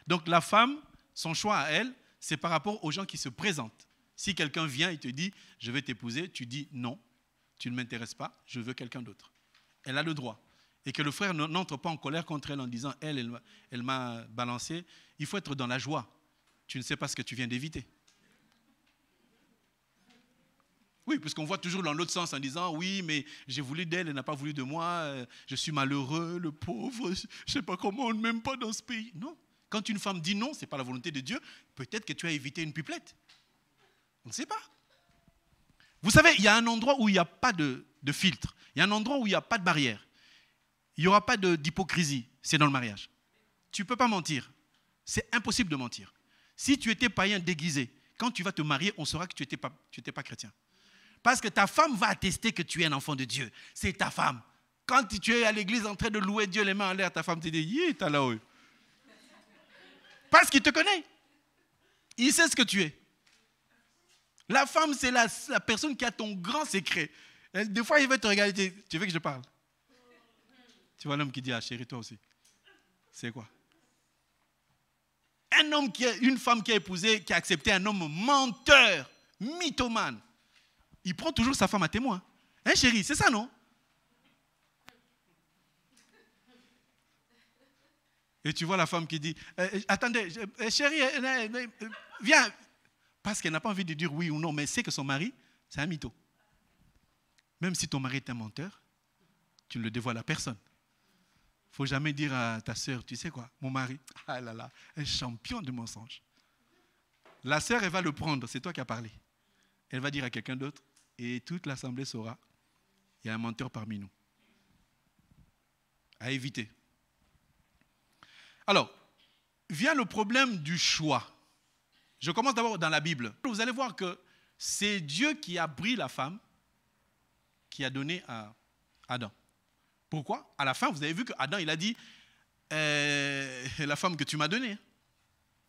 Donc, la femme, son choix à elle, c'est par rapport aux gens qui se présentent. Si quelqu'un vient et te dit « je vais t'épouser », tu dis « non, tu ne m'intéresses pas, je veux quelqu'un d'autre ». Elle a le droit. Et que le frère n'entre pas en colère contre elle en disant « elle m'a balancé ». Il faut être dans la joie. Tu ne sais pas ce que tu viens d'éviter. Oui, parce qu'on voit toujours dans l'autre sens en disant « oui, mais j'ai voulu d'elle, elle n'a pas voulu de moi, je suis malheureux, le pauvre, je ne sais pas comment on ne m'aime pas dans ce pays ». Non. Quand une femme dit non, ce n'est pas la volonté de Dieu, peut-être que tu as évité une pipelette. On ne sait pas. Vous savez, il y a un endroit où il n'y a pas de filtre. Il y a un endroit où il n'y a pas de barrière. Il n'y aura pas d'hypocrisie. C'est dans le mariage. Tu ne peux pas mentir. C'est impossible de mentir. Si tu étais païen déguisé, quand tu vas te marier, on saura que tu n'étais pas chrétien. Parce que ta femme va attester que tu es un enfant de Dieu. C'est ta femme. Quand tu es à l'église en train de louer Dieu les mains en l'air, ta femme te dit « Yé, t'as là-haut ». Parce qu'il te connaît. Il sait ce que tu es. La femme, c'est la personne qui a ton grand secret. Des fois, il va te regarder. Tu veux que je parle? Tu vois l'homme qui dit, ah chérie, toi aussi. C'est quoi? Une femme qui a épousé, qui a accepté un homme menteur, mythomane. Il prend toujours sa femme à témoin. Hein chérie, c'est ça non? Et tu vois la femme qui dit, attendez, chérie, viens. Parce qu'elle n'a pas envie de dire oui ou non, mais elle sait que son mari, c'est un mytho. Même si ton mari est un menteur, tu ne le dévoiles à personne. Il ne faut jamais dire à ta sœur, tu sais quoi, mon mari, ah là là, un champion de mensonge. La sœur, elle va le prendre, c'est toi qui as parlé. Elle va dire à quelqu'un d'autre, et toute l'assemblée saura, il y a un menteur parmi nous. À éviter. Alors, vient le problème du choix. Je commence d'abord dans la Bible. Vous allez voir que c'est Dieu qui a pris la femme qui a donné à Adam. Pourquoi? À la fin, vous avez vu qu'Adam, il a dit la femme que tu m'as donnée.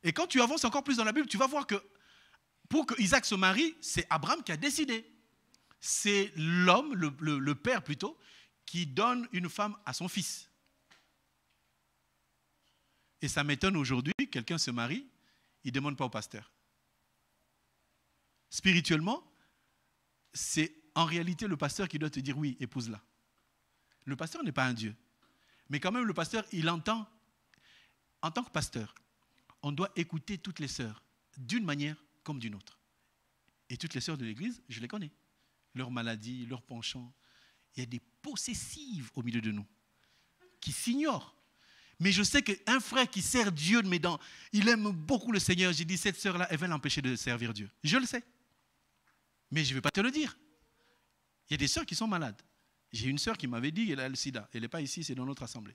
Et quand tu avances encore plus dans la Bible, tu vas voir que pour que Isaac se marie, c'est Abraham qui a décidé. C'est l'homme, le père plutôt, qui donne une femme à son fils. Et ça m'étonne aujourd'hui, quelqu'un se marie, il ne demande pas au pasteur. Spirituellement, c'est en réalité le pasteur qui doit te dire oui, épouse-la. Le pasteur n'est pas un Dieu. Mais quand même, le pasteur, il entend, en tant que pasteur, on doit écouter toutes les sœurs, d'une manière comme d'une autre. Et toutes les sœurs de l'église, je les connais. Leurs maladies, leurs penchants. Il y a des possessives au milieu de nous, qui s'ignorent. Mais je sais qu'un frère qui sert Dieu, mais il aime beaucoup le Seigneur. J'ai dit, cette sœur-là, elle va l'empêcher de servir Dieu. Je le sais. Mais je ne vais pas te le dire. Il y a des sœurs qui sont malades. J'ai une sœur qui m'avait dit qu'elle a le sida. Elle n'est pas ici, c'est dans notre assemblée.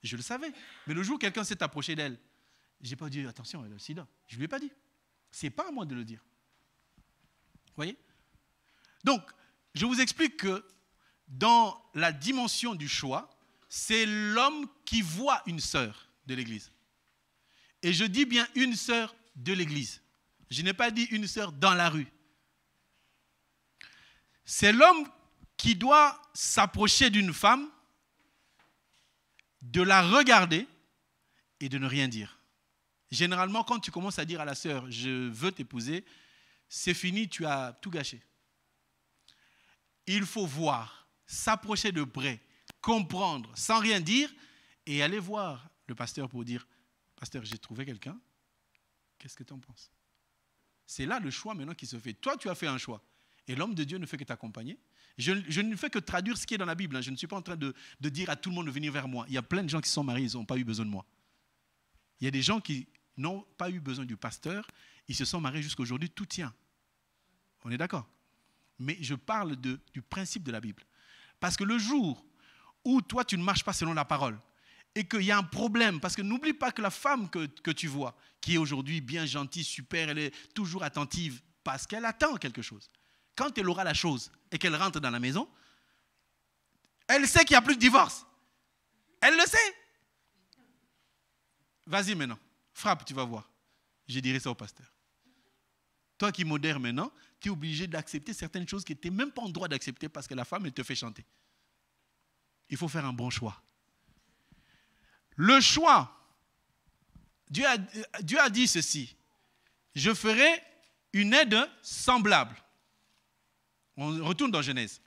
Je le savais. Mais le jour où quelqu'un s'est approché d'elle, je n'ai pas dit, attention, elle a le sida. Je ne lui ai pas dit. Ce n'est pas à moi de le dire. voyez? Donc, je vous explique que dans la dimension du choix, c'est l'homme qui voit une sœur de l'Église. Et je dis bien une sœur de l'Église. Je n'ai pas dit une sœur dans la rue. C'est l'homme qui doit s'approcher d'une femme, de la regarder et de ne rien dire. Généralement, quand tu commences à dire à la sœur « je veux t'épouser », c'est fini, tu as tout gâché. Il faut voir, s'approcher de près, comprendre, sans rien dire, et aller voir le pasteur pour dire « Pasteur, j'ai trouvé quelqu'un, qu'est-ce que tu en penses ?» C'est là le choix maintenant qui se fait. Toi, tu as fait un choix. Et l'homme de Dieu ne fait que t'accompagner. Je ne fais que traduire ce qui est dans la Bible. Je ne suis pas en train de dire à tout le monde de venir vers moi. Il y a plein de gens qui sont mariés, ils n'ont pas eu besoin de moi. Il y a des gens qui n'ont pas eu besoin du pasteur. Ils se sont mariés jusqu'à aujourd'hui, tout tient. On est d'accord? Mais je parle du principe de la Bible. Parce que le jour où toi, tu ne marches pas selon la parole, et qu'il y a un problème, parce que n'oublie pas que la femme que tu vois, qui est aujourd'hui bien gentille, super, elle est toujours attentive, parce qu'elle attend quelque chose. Quand elle aura la chose et qu'elle rentre dans la maison, elle sait qu'il n'y a plus de divorce. Elle le sait. Vas-y maintenant, frappe, tu vas voir. Je dirai ça au pasteur. Toi qui modères maintenant, tu es obligé d'accepter certaines choses que tu n'es même pas en droit d'accepter parce que la femme, elle te fait chanter. Il faut faire un bon choix. Le choix, Dieu a dit ceci, je ferai une aide semblable. On retourne dans Genèse.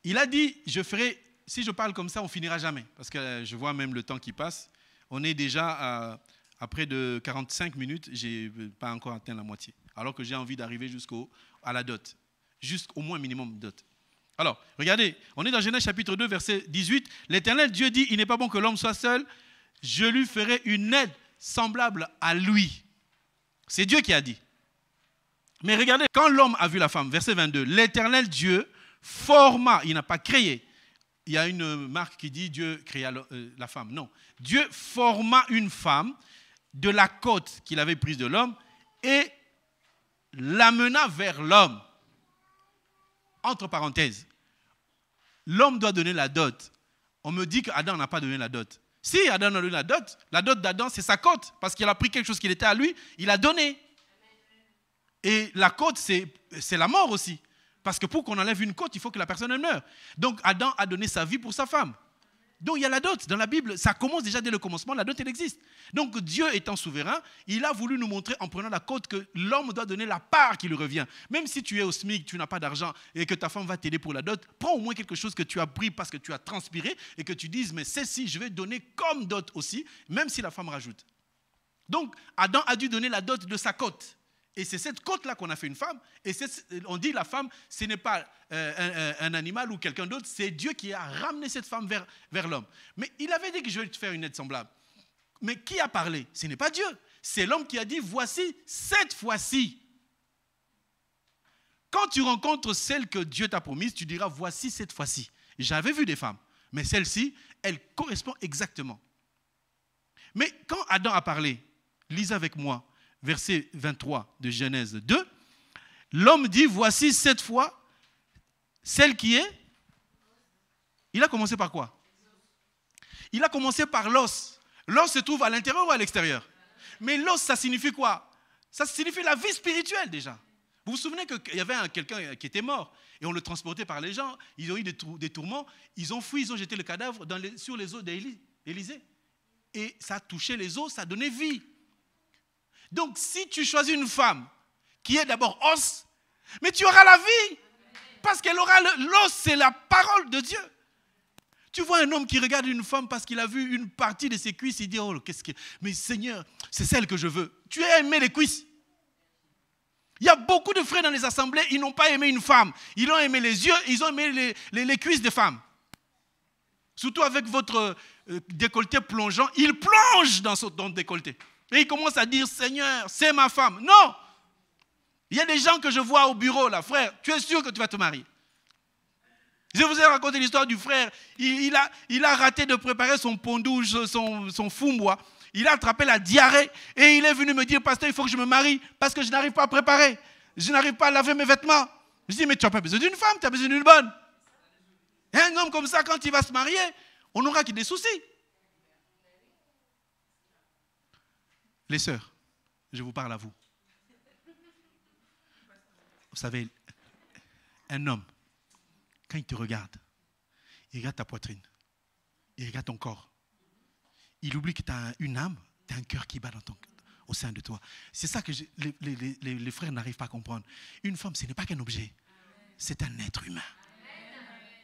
Il a dit, je ferai, si je parle comme ça, on ne finira jamais. Parce que je vois même le temps qui passe. On est déjà à près de 45 minutes, je n'ai pas encore atteint la moitié. Alors que j'ai envie d'arriver à la dot. Jusqu'au moins minimum dot. Alors, regardez, on est dans Genèse chapitre 2, verset 18. L'Éternel Dieu dit, il n'est pas bon que l'homme soit seul. Je lui ferai une aide semblable à lui. C'est Dieu qui a dit. Mais regardez, quand l'homme a vu la femme, verset 22, l'Éternel Dieu forma, il n'a pas créé. Il y a une marque qui dit Dieu créa la femme. Non, Dieu forma une femme de la côte qu'il avait prise de l'homme et l'amena vers l'homme. Entre parenthèses, l'homme doit donner la dot. On me dit qu'Adam n'a pas donné la dot. Si Adam a donné la dot d'Adam, c'est sa côte, parce qu'il a pris quelque chose qui était à lui, il a donné. Et la côte, c'est la mort aussi. Parce que pour qu'on enlève une côte, il faut que la personne meure. Donc Adam a donné sa vie pour sa femme. Donc il y a la dot dans la Bible. Ça commence déjà dès le commencement, la dot elle existe. Donc Dieu étant souverain, il a voulu nous montrer en prenant la côte que l'homme doit donner la part qui lui revient. Même si tu es au SMIC, tu n'as pas d'argent et que ta femme va t'aider pour la dot, prends au moins quelque chose que tu as pris parce que tu as transpiré et que tu dises, mais ceci, je vais donner comme dot aussi, même si la femme rajoute. Donc Adam a dû donner la dot de sa côte. Et c'est cette côte-là qu'on a fait une femme. Et on dit la femme, ce n'est pas un animal ou quelqu'un d'autre, c'est Dieu qui a ramené cette femme vers l'homme. Mais il avait dit que je vais te faire une aide semblable. Mais qui a parlé? Ce n'est pas Dieu. C'est l'homme qui a dit, voici cette fois-ci. Quand tu rencontres celle que Dieu t'a promise, tu diras, voici cette fois-ci. J'avais vu des femmes, mais celle-ci, elle correspond exactement. Mais quand Adam a parlé, lisez avec moi, verset 23 de Genèse 2, l'homme dit, voici cette fois, celle qui est. Il a commencé par quoi? Il a commencé par l'os. L'os se trouve à l'intérieur ou à l'extérieur? Mais l'os, ça signifie quoi? Ça signifie la vie spirituelle déjà. Vous vous souvenez qu'il y avait quelqu'un qui était mort et on le transportait par les gens, ils ont eu des tourments, ils ont fui, ils ont jeté le cadavre sur les os d'Élisée. Et ça a touché les os, ça a donné vie. Donc, si tu choisis une femme qui est d'abord os, mais tu auras la vie. Parce qu'elle aura l'os, c'est la parole de Dieu. Tu vois un homme qui regarde une femme parce qu'il a vu une partie de ses cuisses, il dit, oh, mais Seigneur, c'est celle que je veux. Tu as aimé les cuisses. Il y a beaucoup de frères dans les assemblées, ils n'ont pas aimé une femme. Ils ont aimé les yeux, ils ont aimé les cuisses des femmes. Surtout avec votre décolleté plongeant, il plonge dans le décolleté. Et il commence à dire, Seigneur, c'est ma femme. Non! Il y a des gens que je vois au bureau, là, frère, tu es sûr que tu vas te marier? Je vous ai raconté l'histoire du frère. Il a raté de préparer son pondouche, son fumbois. Il a attrapé la diarrhée et il est venu me dire, pasteur, il faut que je me marie parce que je n'arrive pas à préparer. Je n'arrive pas à laver mes vêtements. Je dis, mais tu n'as pas besoin d'une femme, tu as besoin d'une bonne. Et un homme comme ça, quand il va se marier, on n'aura que des soucis. Les sœurs, je vous parle à vous. Vous savez, un homme, quand il te regarde, il regarde ta poitrine, il regarde ton corps. Il oublie que tu as une âme, tu as un cœur qui bat au sein de toi. C'est ça que les frères n'arrivent pas à comprendre. Une femme, ce n'est pas qu'un objet, c'est un être humain.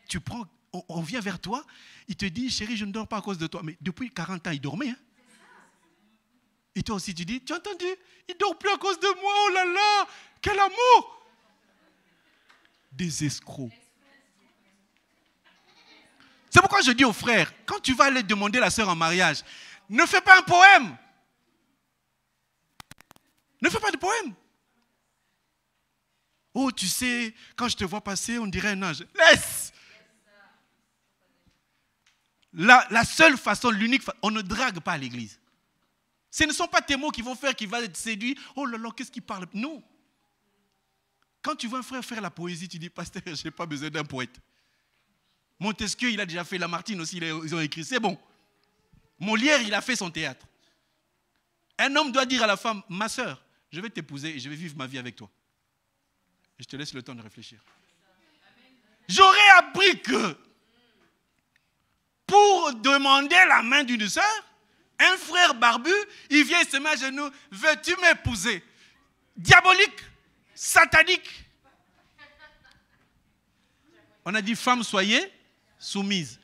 Tu prends, on vient vers toi, il te dit, chérie, je ne dors pas à cause de toi. Mais depuis 40 ans, il dormait. Hein? Et toi aussi, tu dis, tu as entendu? Il ne dort plus à cause de moi, oh là là, quel amour! Des escrocs. C'est pourquoi je dis aux frères, quand tu vas aller demander la sœur en mariage, ne fais pas un poème. Ne fais pas de poème. Oh, tu sais, quand je te vois passer, on dirait un ange. Laisse. La seule façon, l'unique façon, on ne drague pas à l'église. Ce ne sont pas tes mots qui vont faire qu'il va être séduit. Oh là là, qu'est-ce qu'il parle? Non. Quand tu vois un frère faire la poésie, tu dis, pasteur, je n'ai pas besoin d'un poète. Montesquieu, il a déjà fait Lamartine aussi, ils ont écrit, c'est bon. Molière, il a fait son théâtre. Un homme doit dire à la femme, ma sœur, je vais t'épouser et je vais vivre ma vie avec toi. Et je te laisse le temps de réfléchir. J'aurais appris que pour demander la main d'une sœur, un frère barbu, il vient se met à genoux, veux-tu m'épouser? Diabolique, satanique. On a dit, femme, soyez soumise.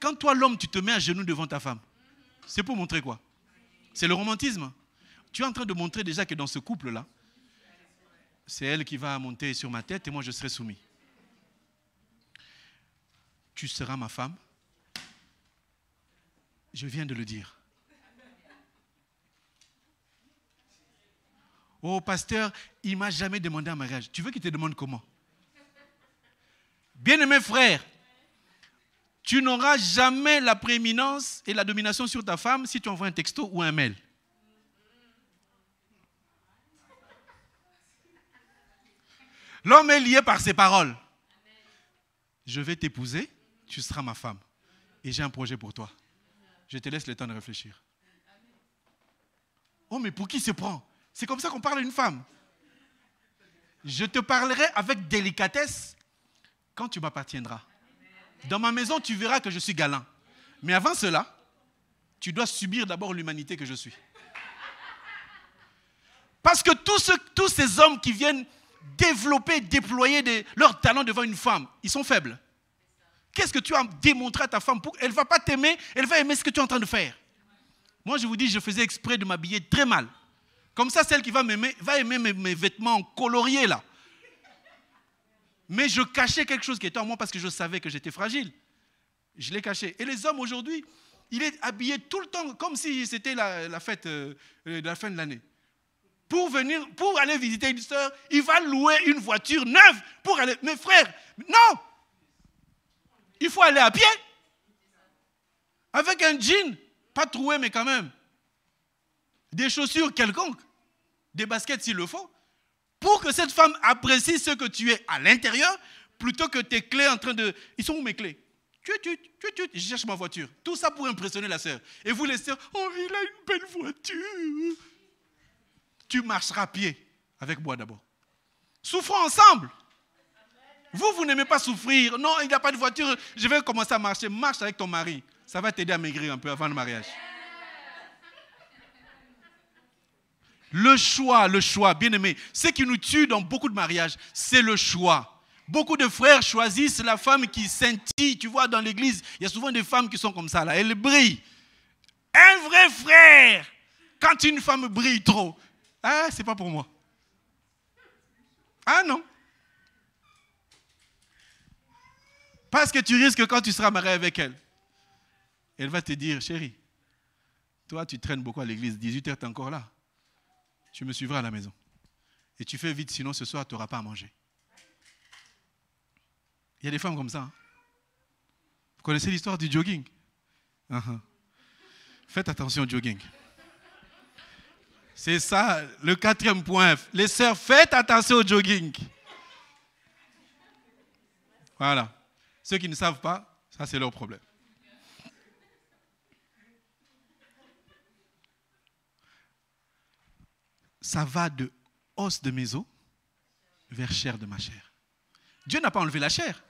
Quand toi, l'homme, tu te mets à genoux devant ta femme, c'est pour montrer quoi? C'est le romantisme. Tu es en train de montrer déjà que dans ce couple-là, c'est elle qui va monter sur ma tête et moi, je serai soumis. Tu seras ma femme. Je viens de le dire. Oh, pasteur, il ne m'a jamais demandé un mariage. Tu veux qu'il te demande comment? Bien-aimé frère, tu n'auras jamais la prééminence et la domination sur ta femme si tu envoies un texto ou un mail. L'homme est lié par ses paroles. Je vais t'épouser, tu seras ma femme. Et j'ai un projet pour toi. Je te laisse le temps de réfléchir. Oh, mais pour qui se prend? C'est comme ça qu'on parle à une femme. Je te parlerai avec délicatesse quand tu m'appartiendras. Dans ma maison, tu verras que je suis galant. Mais avant cela, tu dois subir d'abord l'humanité que je suis. Parce que tous ces hommes qui viennent développer, déployer leurs talents devant une femme, ils sont faibles. Qu'est-ce que tu as démontré à ta femme? Elle ne va pas t'aimer, elle va aimer ce que tu es en train de faire. Moi, je vous dis, je faisais exprès de m'habiller très mal. Comme ça, celle qui va m'aimer, va aimer mes vêtements coloriés là. Mais je cachais quelque chose qui était en moi parce que je savais que j'étais fragile. Je l'ai caché. Et les hommes aujourd'hui, il est habillé tout le temps comme si c'était la fête de la fin de l'année. Pour aller visiter une sœur, il va louer une voiture neuve pour aller. Mes frères, non! Il faut aller à pied. Avec un jean, pas troué mais quand même. Des chaussures quelconques. Des baskets s'il le faut. Pour que cette femme apprécie ce que tu es à l'intérieur, plutôt que tes clés en train de... Ils sont où mes clés? Je cherche ma voiture. Tout ça pour impressionner la sœur. Et vous les sœurs, oh, il a une belle voiture. Tu marcheras à pied avec moi d'abord. Souffrons ensemble. Vous n'aimez pas souffrir. Non, il n'y a pas de voiture. Je vais commencer à marcher. Marche avec ton mari. Ça va t'aider à maigrir un peu avant le mariage. Le choix, bien aimé. Ce qui nous tue dans beaucoup de mariages, c'est le choix. Beaucoup de frères choisissent la femme qui scintille. Tu vois, dans l'église, il y a souvent des femmes qui sont comme ça, là. Elles brillent. Un vrai frère, quand une femme brille trop, ah, c'est pas pour moi. Ah non. Parce que tu risques que quand tu seras marié avec elle, elle va te dire, chérie, toi tu traînes beaucoup à l'église, 18h tu es encore là. Tu me suivras à la maison. Et tu fais vite, sinon ce soir tu n'auras pas à manger. Il y a des femmes comme ça. Hein? Vous connaissez l'histoire du jogging? Faites attention au jogging. C'est ça, le 4e point. Les sœurs, faites attention au jogging. Voilà. Ceux qui ne savent pas, ça c'est leur problème. Ça va de os de mes os vers chair de ma chair. Dieu n'a pas enlevé la chair.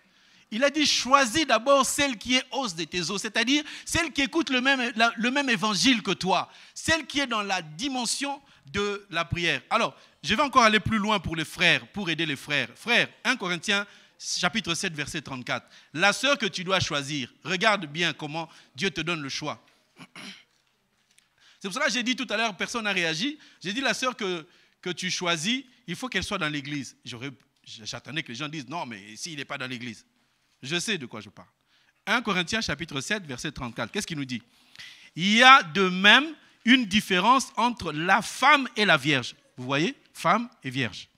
Il a dit, choisis d'abord celle qui est os de tes os, c'est-à-dire celle qui écoute le même évangile que toi, celle qui est dans la dimension de la prière. Alors, je vais encore aller plus loin pour les frères, pour aider les frères. Frères, 1 Corinthiens, chapitre 7, verset 34. La sœur que tu dois choisir, regarde bien comment Dieu te donne le choix. C'est pour cela que j'ai dit tout à l'heure, personne n'a réagi. J'ai dit, la sœur que tu choisis, il faut qu'elle soit dans l'église. J'attendais que les gens disent, non, mais s'il n'est pas dans l'église. Je sais de quoi je parle. 1 Corinthiens chapitre 7, verset 34. Qu'est-ce qu'il nous dit? Il y a de même une différence entre la femme et la vierge. Vous voyez? Femme et vierge.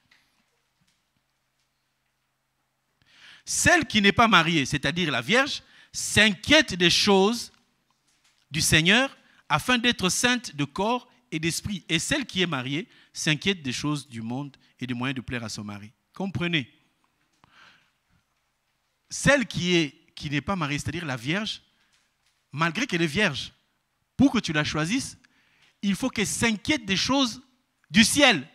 Celle qui n'est pas mariée, c'est-à-dire la vierge, s'inquiète des choses du Seigneur afin d'être sainte de corps et d'esprit. Et celle qui est mariée s'inquiète des choses du monde et des moyens de plaire à son mari. Comprenez? Celle qui n'est pas mariée, c'est-à-dire la vierge, malgré qu'elle est vierge, pour que tu la choisisses, il faut qu'elle s'inquiète des choses du ciel.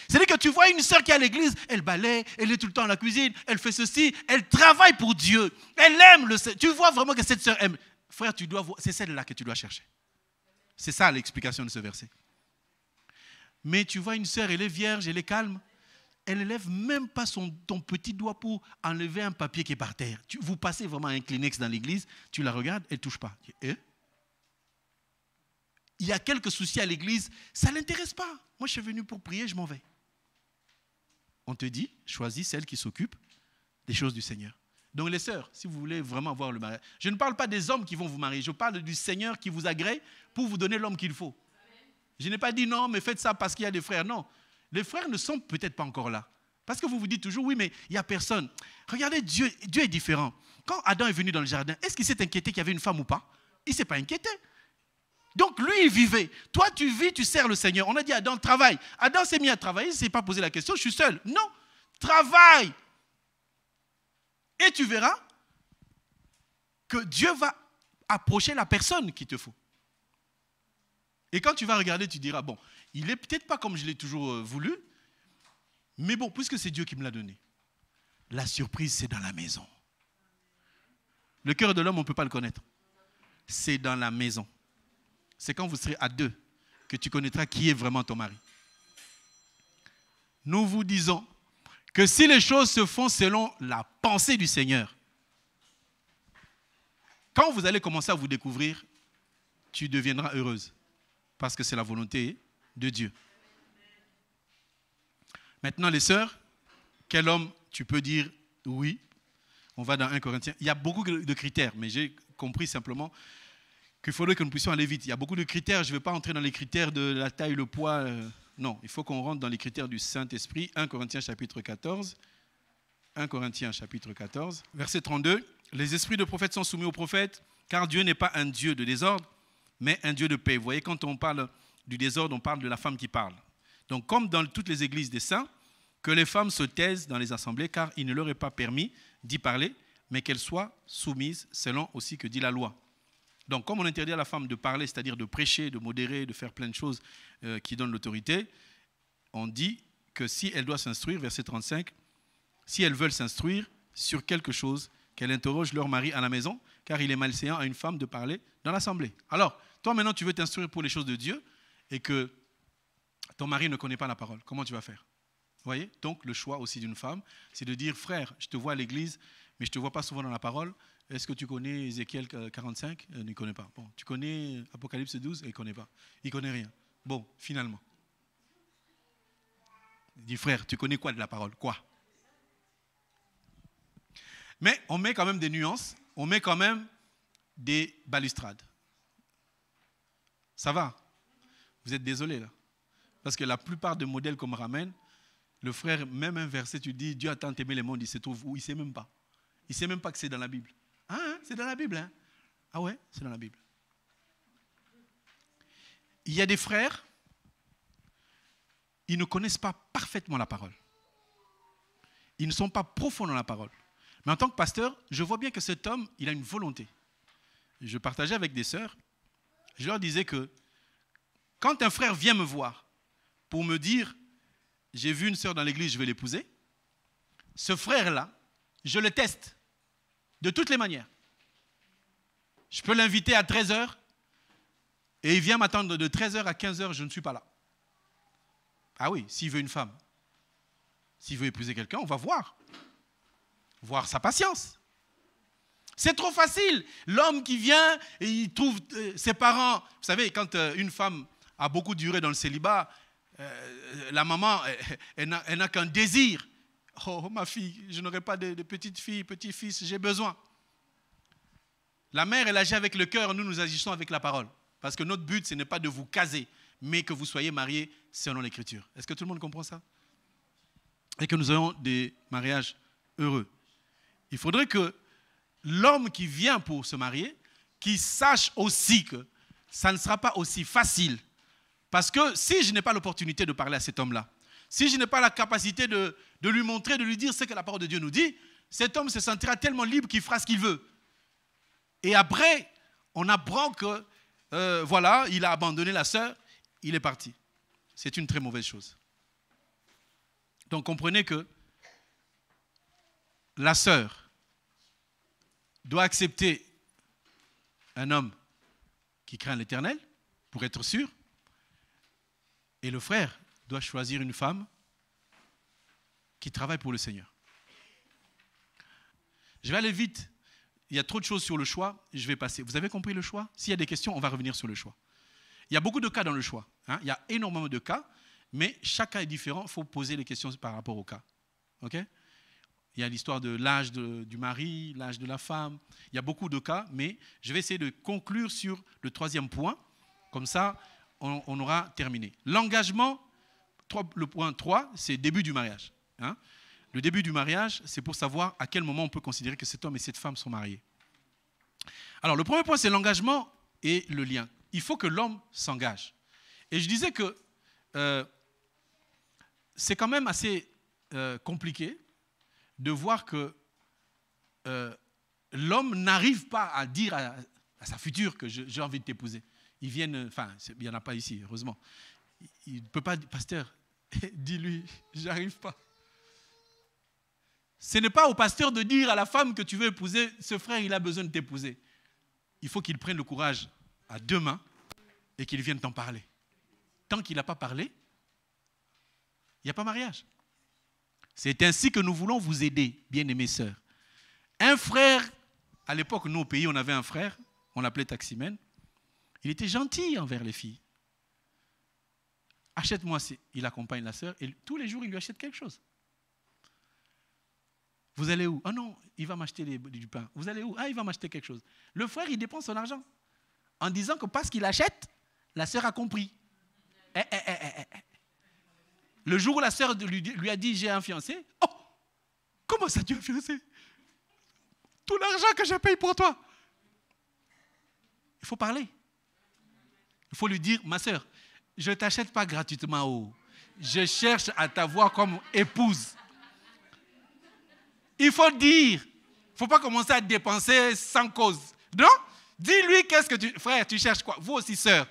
C'est-à-dire que tu vois une sœur qui est à l'église, elle balaye, elle est tout le temps à la cuisine, elle fait ceci, elle travaille pour Dieu, elle aime le Seigneur. Tu vois vraiment que cette sœur aime. Frère, c'est celle-là que tu dois chercher. C'est ça l'explication de ce verset. Mais tu vois une sœur, elle est vierge, elle est calme. Elle ne lève même pas ton petit doigt pour enlever un papier qui est par terre. Vous passez vraiment un Kleenex dans l'église, tu la regardes, elle ne touche pas. Il y a quelques soucis à l'église, ça ne l'intéresse pas. Moi, je suis venu pour prier, je m'en vais. On te dit, choisis celle qui s'occupe des choses du Seigneur. Donc les sœurs, si vous voulez vraiment avoir le mariage, je ne parle pas des hommes qui vont vous marier, je parle du Seigneur qui vous agrée pour vous donner l'homme qu'il faut. Je n'ai pas dit non, mais faites ça parce qu'il y a des frères. Non. Les frères ne sont peut-être pas encore là. Parce que vous vous dites toujours, oui, mais il n'y a personne. Regardez, Dieu est différent. Quand Adam est venu dans le jardin, est-ce qu'il s'est inquiété qu'il y avait une femme ou pas? Il ne s'est pas inquiété. Donc lui, il vivait. Toi, tu vis, tu sers le Seigneur. On a dit, Adam, travaille. Adam s'est mis à travailler, il ne s'est pas posé la question, je suis seul. Non, travaille. Et tu verras que Dieu va approcher la personne qu'il te faut. Et quand tu vas regarder, tu diras, bon, il n'est peut-être pas comme je l'ai toujours voulu, mais bon, puisque c'est Dieu qui me l'a donné, la surprise, c'est dans la maison. Le cœur de l'homme, on ne peut pas le connaître. C'est dans la maison. C'est quand vous serez à deux que tu connaîtras qui est vraiment ton mari. Nous vous disons que si les choses se font selon la pensée du Seigneur, quand vous allez commencer à vous découvrir, tu deviendras heureuse. Parce que c'est la volonté de Dieu. Maintenant, les sœurs, quel homme tu peux dire oui? On va dans 1 Corinthiens. Il y a beaucoup de critères, mais j'ai compris simplement qu'il faudrait que nous puissions aller vite. Il y a beaucoup de critères. Je ne vais pas entrer dans les critères de la taille, le poids. Non, il faut qu'on rentre dans les critères du Saint-Esprit. 1 Corinthiens chapitre 14. 1 Corinthiens chapitre 14, verset 32. Les esprits de prophètes sont soumis aux prophètes, car Dieu n'est pas un Dieu de désordre, mais un Dieu de paix. Vous voyez, quand on parle du désordre, on parle de la femme qui parle. Donc, comme dans toutes les églises des saints, que les femmes se taisent dans les assemblées, car il ne leur est pas permis d'y parler, mais qu'elles soient soumises selon aussi que dit la loi. Donc, comme on interdit à la femme de parler, c'est-à-dire de prêcher, de modérer, de faire plein de choses qui donnent l'autorité, on dit que si elle doit s'instruire, verset 35, si elles veulent s'instruire sur quelque chose, qu'elles interrogent leur mari à la maison, car il est malséant à une femme de parler dans l'assemblée. Alors, toi maintenant, tu veux t'instruire pour les choses de Dieu et que ton mari ne connaît pas la parole. Comment tu vas faire? Vous voyez? Donc, le choix aussi d'une femme, c'est de dire, frère, je te vois à l'église, mais je ne te vois pas souvent dans la parole. Est-ce que tu connais Ézéchiel 45? Il ne connaît pas. Bon, tu connais Apocalypse 12? Il ne connaît pas. Il ne connaît rien. Bon, finalement. Il dit, frère, tu connais quoi de la parole? Quoi? Mais on met quand même des nuances, on met quand même des balustrades. Ça va? Vous êtes désolés là? Parce que la plupart des modèles qu'on me ramène, le frère, même un verset, tu dis, Dieu a tant aimé le monde, il se trouve où? Il ne sait même pas. Il ne sait même pas que c'est dans la Bible. Ah, c'est dans la Bible, hein? Ah ouais, c'est dans la Bible. Il y a des frères ils ne connaissent pas parfaitement la parole. Ils ne sont pas profonds dans la parole. Mais en tant que pasteur, je vois bien que cet homme, il a une volonté. Je partageais avec des sœurs, je leur disais que quand un frère vient me voir pour me dire « j'ai vu une sœur dans l'église, je vais l'épouser », ce frère-là, je le teste de toutes les manières. Je peux l'inviter à 13h et il vient m'attendre de 13h à 15h, je ne suis pas là. Ah oui, s'il veut une femme, s'il veut épouser quelqu'un, on va voir sa patience. C'est trop facile. L'homme qui vient et il trouve ses parents. Vous savez, quand une femme a beaucoup duré dans le célibat, la maman, elle n'a qu'un désir. Oh, ma fille, je n'aurai pas de petite fille, petit-fils, j'ai besoin. La mère, elle agit avec le cœur, nous agissons avec la parole. Parce que notre but, ce n'est pas de vous caser, mais que vous soyez mariés selon l'Écriture. Est-ce que tout le monde comprend ça? Et que nous ayons des mariages heureux. Il faudrait que l'homme qui vient pour se marier, qui sache aussi que ça ne sera pas aussi facile. Parce que si je n'ai pas l'opportunité de parler à cet homme-là, si je n'ai pas la capacité de lui montrer, de lui dire ce que la parole de Dieu nous dit, cet homme se sentira tellement libre qu'il fera ce qu'il veut. Et après, on apprend que, voilà, il a abandonné la sœur, il est parti. C'est une très mauvaise chose. Donc comprenez que la sœur doit accepter un homme qui craint l'Éternel pour être sûr, et le frère doit choisir une femme qui travaille pour le Seigneur. Je vais aller vite. Il y a trop de choses sur le choix, je vais passer. Vous avez compris le choix? S'il y a des questions, on va revenir sur le choix. Il y a beaucoup de cas dans le choix. Il y a énormément de cas, mais chaque cas est différent. Il faut poser les questions par rapport au cas. OK? Il y a l'histoire de l'âge du mari, l'âge de la femme. Il y a beaucoup de cas, mais je vais essayer de conclure sur le troisième point. Comme ça, on aura terminé. L'engagement, le point 3, c'est le début du mariage. Le début du mariage, c'est pour savoir à quel moment on peut considérer que cet homme et cette femme sont mariés. Alors, le premier point, c'est l'engagement et le lien. Il faut que l'homme s'engage. Et je disais que c'est quand même assez compliqué de voir que l'homme n'arrive pas à dire à sa future que j'ai envie de t'épouser. Ils viennent, enfin, il n'y en a pas ici, heureusement. Il ne peut pas dire, pasteur, dis-lui, j'arrive pas. Ce n'est pas au pasteur de dire à la femme que tu veux épouser, ce frère, il a besoin de t'épouser. Il faut qu'il prenne le courage à deux mains et qu'il vienne t'en parler. Tant qu'il n'a pas parlé, il n'y a pas mariage. C'est ainsi que nous voulons vous aider, bien-aimés sœurs. Un frère, à l'époque, nous au pays, on avait un frère, on l'appelait taximène. Il était gentil envers les filles. Achète-moi, il accompagne la sœur et tous les jours, il lui achète quelque chose. Vous allez où? Ah non, il va m'acheter du pain. Vous allez où? Ah, il va m'acheter quelque chose. Le frère, il dépense son argent en disant que parce qu'il achète, la sœur a compris. Le jour où la sœur lui a dit, j'ai un fiancé. Oh, comment ça, tu as un fiancé? Tout l'argent que je paye pour toi. Il faut parler. Il faut lui dire, ma sœur, je ne t'achète pas gratuitement. Oh. Je cherche à t'avoir comme épouse. Il faut dire. Il ne faut pas commencer à dépenser sans cause. Non? Dis-lui qu'est-ce que tu... Frère, tu cherches quoi? Vous aussi, sœur.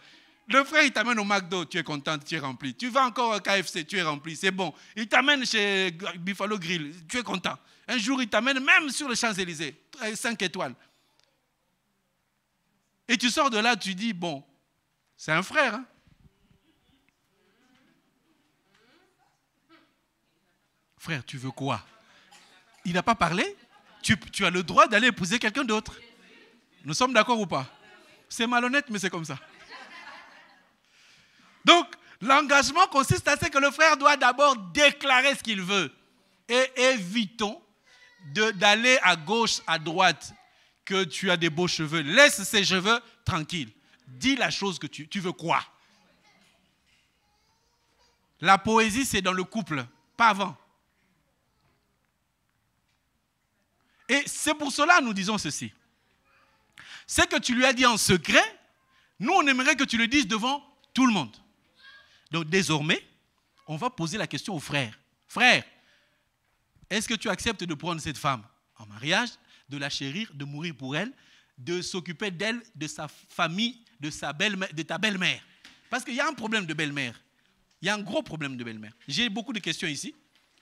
Le frère, il t'amène au McDo, tu es contente, tu es rempli. Tu vas encore au KFC, tu es rempli, c'est bon. Il t'amène chez Buffalo Grill, tu es content. Un jour, il t'amène même sur les Champs-Élysées, 5 étoiles. Et tu sors de là, tu dis, bon, c'est un frère. Hein? Frère, tu veux quoi? Il n'a pas parlé? Tu as le droit d'aller épouser quelqu'un d'autre. Nous sommes d'accord ou pas? C'est malhonnête, mais c'est comme ça. Donc, l'engagement consiste à ce que le frère doit d'abord déclarer ce qu'il veut. Et évitons d'aller à gauche, à droite, que tu as des beaux cheveux. Laisse ces cheveux tranquilles. Dis la chose que tu veux quoi? La poésie, c'est dans le couple, pas avant. Et c'est pour cela que nous disons ceci. Ce que tu lui as dit en secret, nous, on aimerait que tu le dises devant tout le monde. Donc désormais, On va poser la question au frère. Frère, est-ce que tu acceptes de prendre cette femme en mariage, de la chérir, de mourir pour elle, de s'occuper d'elle, de sa famille, de ta belle-mère? Parce qu'il y a un problème de belle-mère. Il y a un gros problème de belle-mère. J'ai beaucoup de questions ici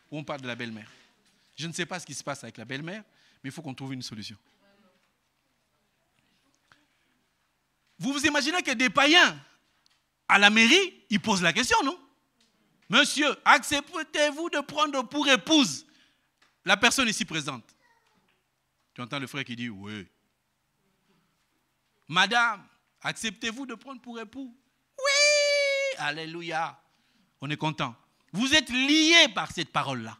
où on parle de la belle-mère. Je ne sais pas ce qui se passe avec la belle-mère, mais il faut qu'on trouve une solution. Vous vous imaginez que des païens, à la mairie, ils posent la question, non? Monsieur, acceptez-vous de prendre pour épouse la personne ici présente? Tu entends le frère qui dit oui. Madame, acceptez-vous de prendre pour époux? Oui! Alléluia! On est content. Vous êtes liés par cette parole-là.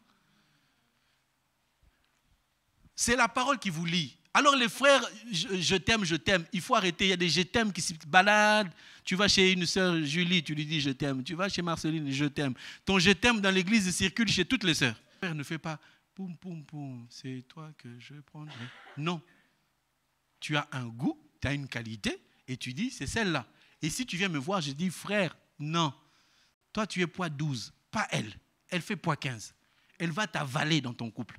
C'est la parole qui vous lie. Alors les frères, je t'aime, il faut arrêter. Il y a des je t'aime qui se baladent. Tu vas chez une sœur Julie, tu lui dis je t'aime. Tu vas chez Marceline, je t'aime. Ton je t'aime dans l'église circule chez toutes les sœurs. Le frère ne fait pas poum poum poum, c'est toi que je prendrai. Non. Tu as un goût, tu as une qualité et tu dis c'est celle-là. Et si tu viens me voir, je dis frère, non. Toi tu es poids 12, pas elle. Elle fait poids 15. Elle va t'avaler dans ton couple.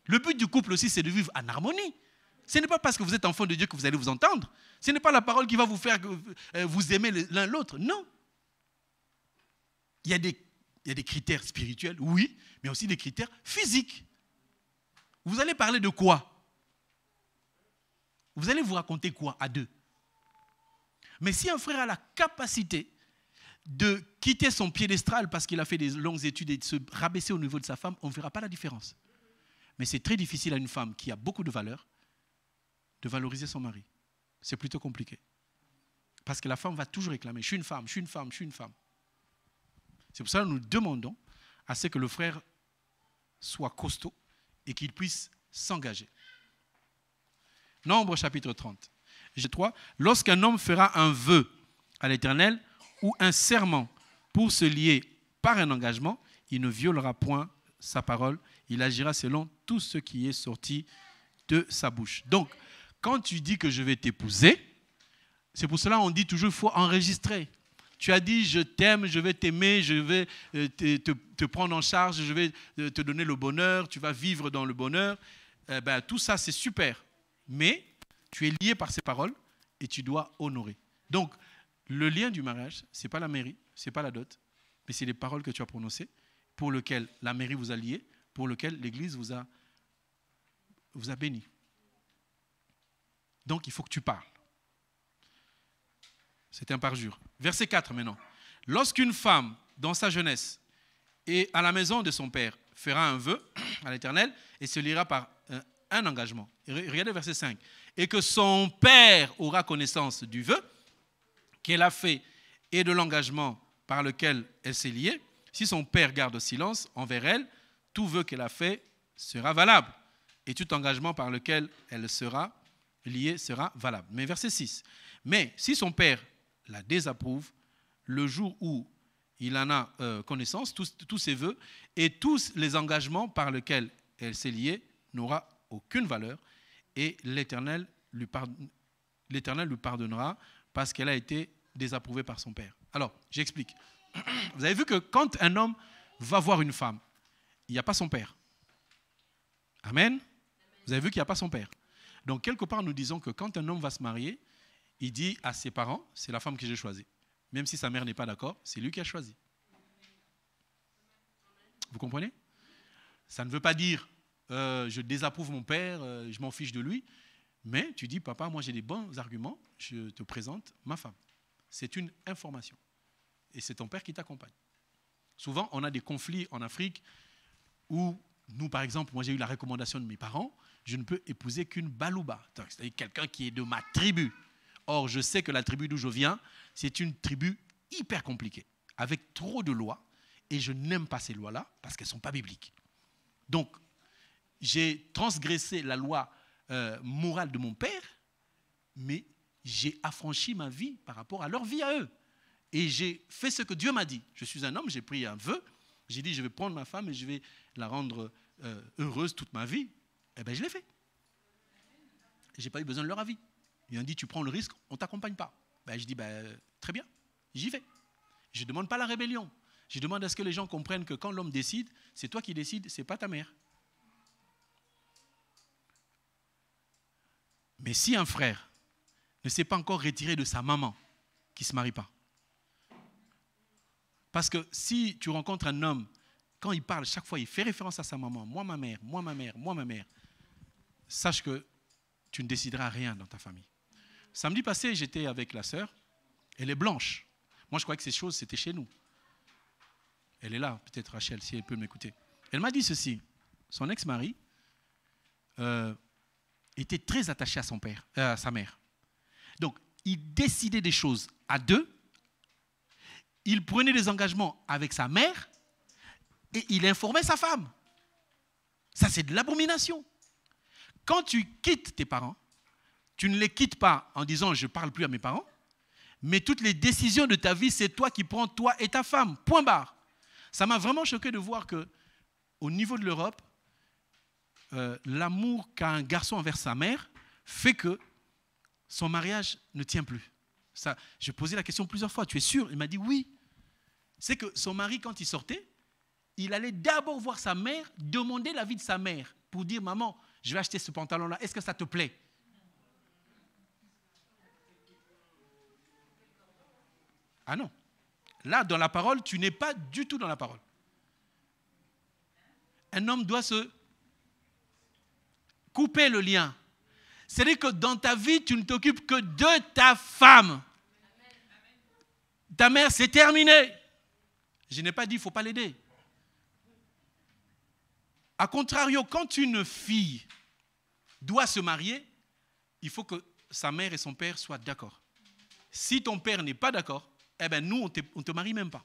Le but du couple aussi, c'est de vivre en harmonie. Ce n'est pas parce que vous êtes enfant de Dieu que vous allez vous entendre. Ce n'est pas la parole qui va vous faire vous aimer l'un l'autre. Non. Il y a des critères spirituels, oui, mais aussi des critères physiques. Vous allez parler de quoi? Vous allez vous raconter quoi à deux? Mais si un frère a la capacité de quitter son piédestal parce qu'il a fait des longues études et de se rabaisser au niveau de sa femme, on ne verra pas la différence. Mais c'est très difficile à une femme qui a beaucoup de valeur de valoriser son mari. C'est plutôt compliqué. Parce que la femme va toujours réclamer « je suis une femme, je suis une femme, je suis une femme ». C'est pour ça que nous demandons à ce que le frère soit costaud et qu'il puisse s'engager. Nombre chapitre 30. Verset 3. Lorsqu'un homme fera un vœu à l'Éternel ou un serment pour se lier par un engagement, il ne violera point sa parole, il agira selon tout ce qui est sorti de sa bouche. Donc, quand tu dis que je vais t'épouser, c'est pour cela qu'on dit toujours qu'il faut enregistrer. Tu as dit je t'aime, je vais t'aimer, je vais te prendre en charge, je vais te donner le bonheur, tu vas vivre dans le bonheur. Tout ça c'est super, mais tu es lié par ces paroles et tu dois honorer. Donc, le lien du mariage, ce n'est pas la mairie, ce n'est pas la dot, mais c'est les paroles que tu as prononcées, pour lesquelles la mairie vous a lié, pour lesquelles l'Église vous a béni. Donc, il faut que tu parles. C'est un parjure. Verset 4 maintenant. Lorsqu'une femme, dans sa jeunesse, et à la maison de son père, fera un vœu à l'Éternel et se liera par un engagement. Regardez verset 5. Et que son père aura connaissance du vœu qu'elle a fait et de l'engagement par lequel elle s'est liée. Si son père garde silence envers elle, tout vœu qu'elle a fait sera valable. Et tout engagement par lequel elle sera liée sera valable. Mais verset 6. Mais si son père la désapprouve, le jour où il en a connaissance, tous ses vœux et tous les engagements par lesquels elle s'est liée n'aura aucune valeur et l'Éternel lui pardonnera parce qu'elle a été désapprouvée par son père. Alors, j'explique. Vous avez vu que quand un homme va voir une femme, il n'y a pas son père. Amen. Vous avez vu qu'il n'y a pas son père. Donc, quelque part, nous disons que quand un homme va se marier, il dit à ses parents, c'est la femme que j'ai choisie. Même si sa mère n'est pas d'accord, c'est lui qui a choisi. Vous comprenez? Ça ne veut pas dire je désapprouve mon père, je m'en fiche de lui. Mais tu dis, papa, moi j'ai des bons arguments, je te présente ma femme. C'est une information. Et c'est ton père qui t'accompagne. Souvent, on a des conflits en Afrique où nous, par exemple, moi j'ai eu la recommandation de mes parents, je ne peux épouser qu'une balouba, c'est-à-dire quelqu'un qui est de ma tribu. Or, je sais que la tribu d'où je viens, c'est une tribu hyper compliquée, avec trop de lois, et je n'aime pas ces lois-là parce qu'elles ne sont pas bibliques. Donc, j'ai transgressé la loi morale de mon père, mais j'ai affranchi ma vie par rapport à leur vie à eux. Et j'ai fait ce que Dieu m'a dit. Je suis un homme, j'ai pris un vœu, j'ai dit je vais prendre ma femme et je vais la rendre heureuse toute ma vie. Eh bien, je l'ai fait. Je n'ai pas eu besoin de leur avis. Ils ont dit, tu prends le risque, on ne t'accompagne pas. Ben, je dis, très bien, j'y vais. Je ne demande pas la rébellion. Je demande à ce que les gens comprennent que quand l'homme décide, c'est toi qui décides, ce n'est pas ta mère. Mais si un frère ne s'est pas encore retiré de sa maman, qui ne se marie pas. Parce que si tu rencontres un homme, quand il parle, chaque fois, il fait référence à sa maman. Moi, ma mère, moi, ma mère, moi, ma mère. Sache que tu ne décideras rien dans ta famille. Samedi passé, j'étais avec la sœur. Elle est blanche. Moi, je croyais que ces choses, c'était chez nous. Elle est là, peut-être Rachel, si elle peut m'écouter. Elle m'a dit ceci. Son ex-mari était très attaché à son père, à sa mère. Donc, il décidait des choses à deux. Il prenait des engagements avec sa mère et il informait sa femme. Ça, c'est de l'abomination. Quand tu quittes tes parents, tu ne les quittes pas en disant « je ne parle plus à mes parents », mais toutes les décisions de ta vie, c'est toi qui prends, toi et ta femme. Point barre. Ça m'a vraiment choqué de voir qu'au niveau de l'Europe, l'amour qu'a un garçon envers sa mère fait que son mariage ne tient plus. Ça, je posais la question plusieurs fois. Tu es sûr? Il m'a dit oui. C'est que son mari, quand il sortait, il allait d'abord voir sa mère, demander l'avis de sa mère pour dire « Maman, je vais acheter ce pantalon-là. Est-ce que ça te plaît ?» Ah non. Là, dans la parole, tu n'es pas du tout dans la parole. Un homme doit se couper le lien. C'est-à-dire que dans ta vie, tu ne t'occupes que de ta femme. Ta mère, c'est terminé. Je n'ai pas dit qu'il ne faut pas l'aider. A contrario, quand une fille doit se marier, il faut que sa mère et son père soient d'accord. Si ton père n'est pas d'accord, eh bien nous, on ne te marie même pas.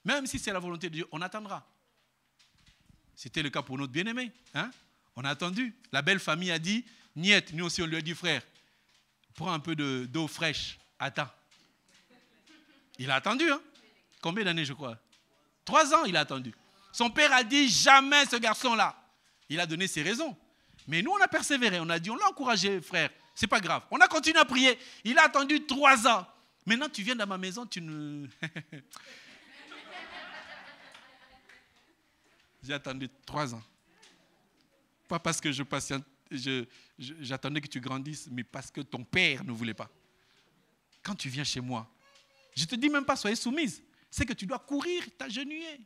Même si c'est la volonté de Dieu, on attendra. C'était le cas pour notre bien-aimé. Hein? On a attendu. La belle famille a dit, niet, nous aussi on lui a dit, frère, prends un peu d'eau fraîche, attends. Il a attendu. Hein? Combien d'années je crois? 3 ans il a attendu. Son père a dit, jamais ce garçon-là. Il a donné ses raisons. Mais nous on a persévéré, on a dit, on l'a encouragé, frère. C'est pas grave. On a continué à prier. Il a attendu 3 ans. Maintenant tu viens dans ma maison, tu ne... J'ai attendu 3 ans. Pas parce que j'attendais que tu grandisses, mais parce que ton père ne voulait pas. Quand tu viens chez moi, je ne te dis même pas soyez soumise. C'est que tu dois courir, t'agenouiller.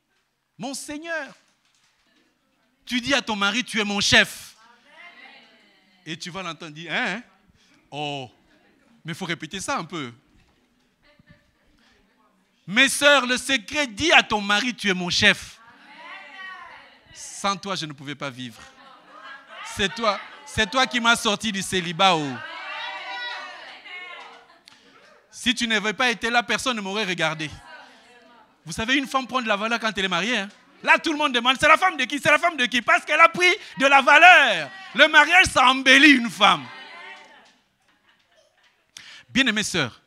Mon Seigneur. Tu dis à ton mari, tu es mon chef. Et tu vas l'entendre dire, hein? Oh, mais il faut répéter ça un peu. Mes sœurs, le secret, dis à ton mari, tu es mon chef. Sans toi, je ne pouvais pas vivre. C'est toi qui m'as sorti du célibat. Oh. Si tu n'avais pas été là, personne ne m'aurait regardé. Vous savez, une femme prend de la valeur quand elle est mariée. Hein? Là, tout le monde demande, c'est la femme de qui? C'est la femme de qui? Parce qu'elle a pris de la valeur. Le mariage, ça embellit une femme. Bien-aimées sœurs,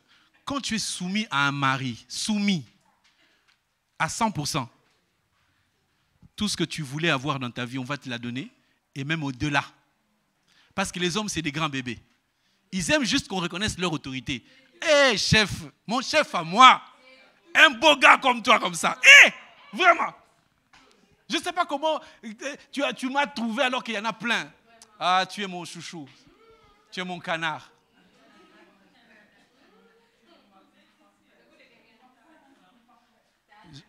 quand tu es soumis à un mari, soumis à 100%, tout ce que tu voulais avoir dans ta vie, on va te la donner, et même au-delà. Parce que les hommes, c'est des grands bébés. Ils aiment juste qu'on reconnaisse leur autorité. Hé, chef, mon chef à moi, un beau gars comme toi, comme ça. Hé, vraiment. Je ne sais pas comment tu m'as trouvé alors qu'il y en a plein. Ah, tu es mon chouchou. Tu es mon canard.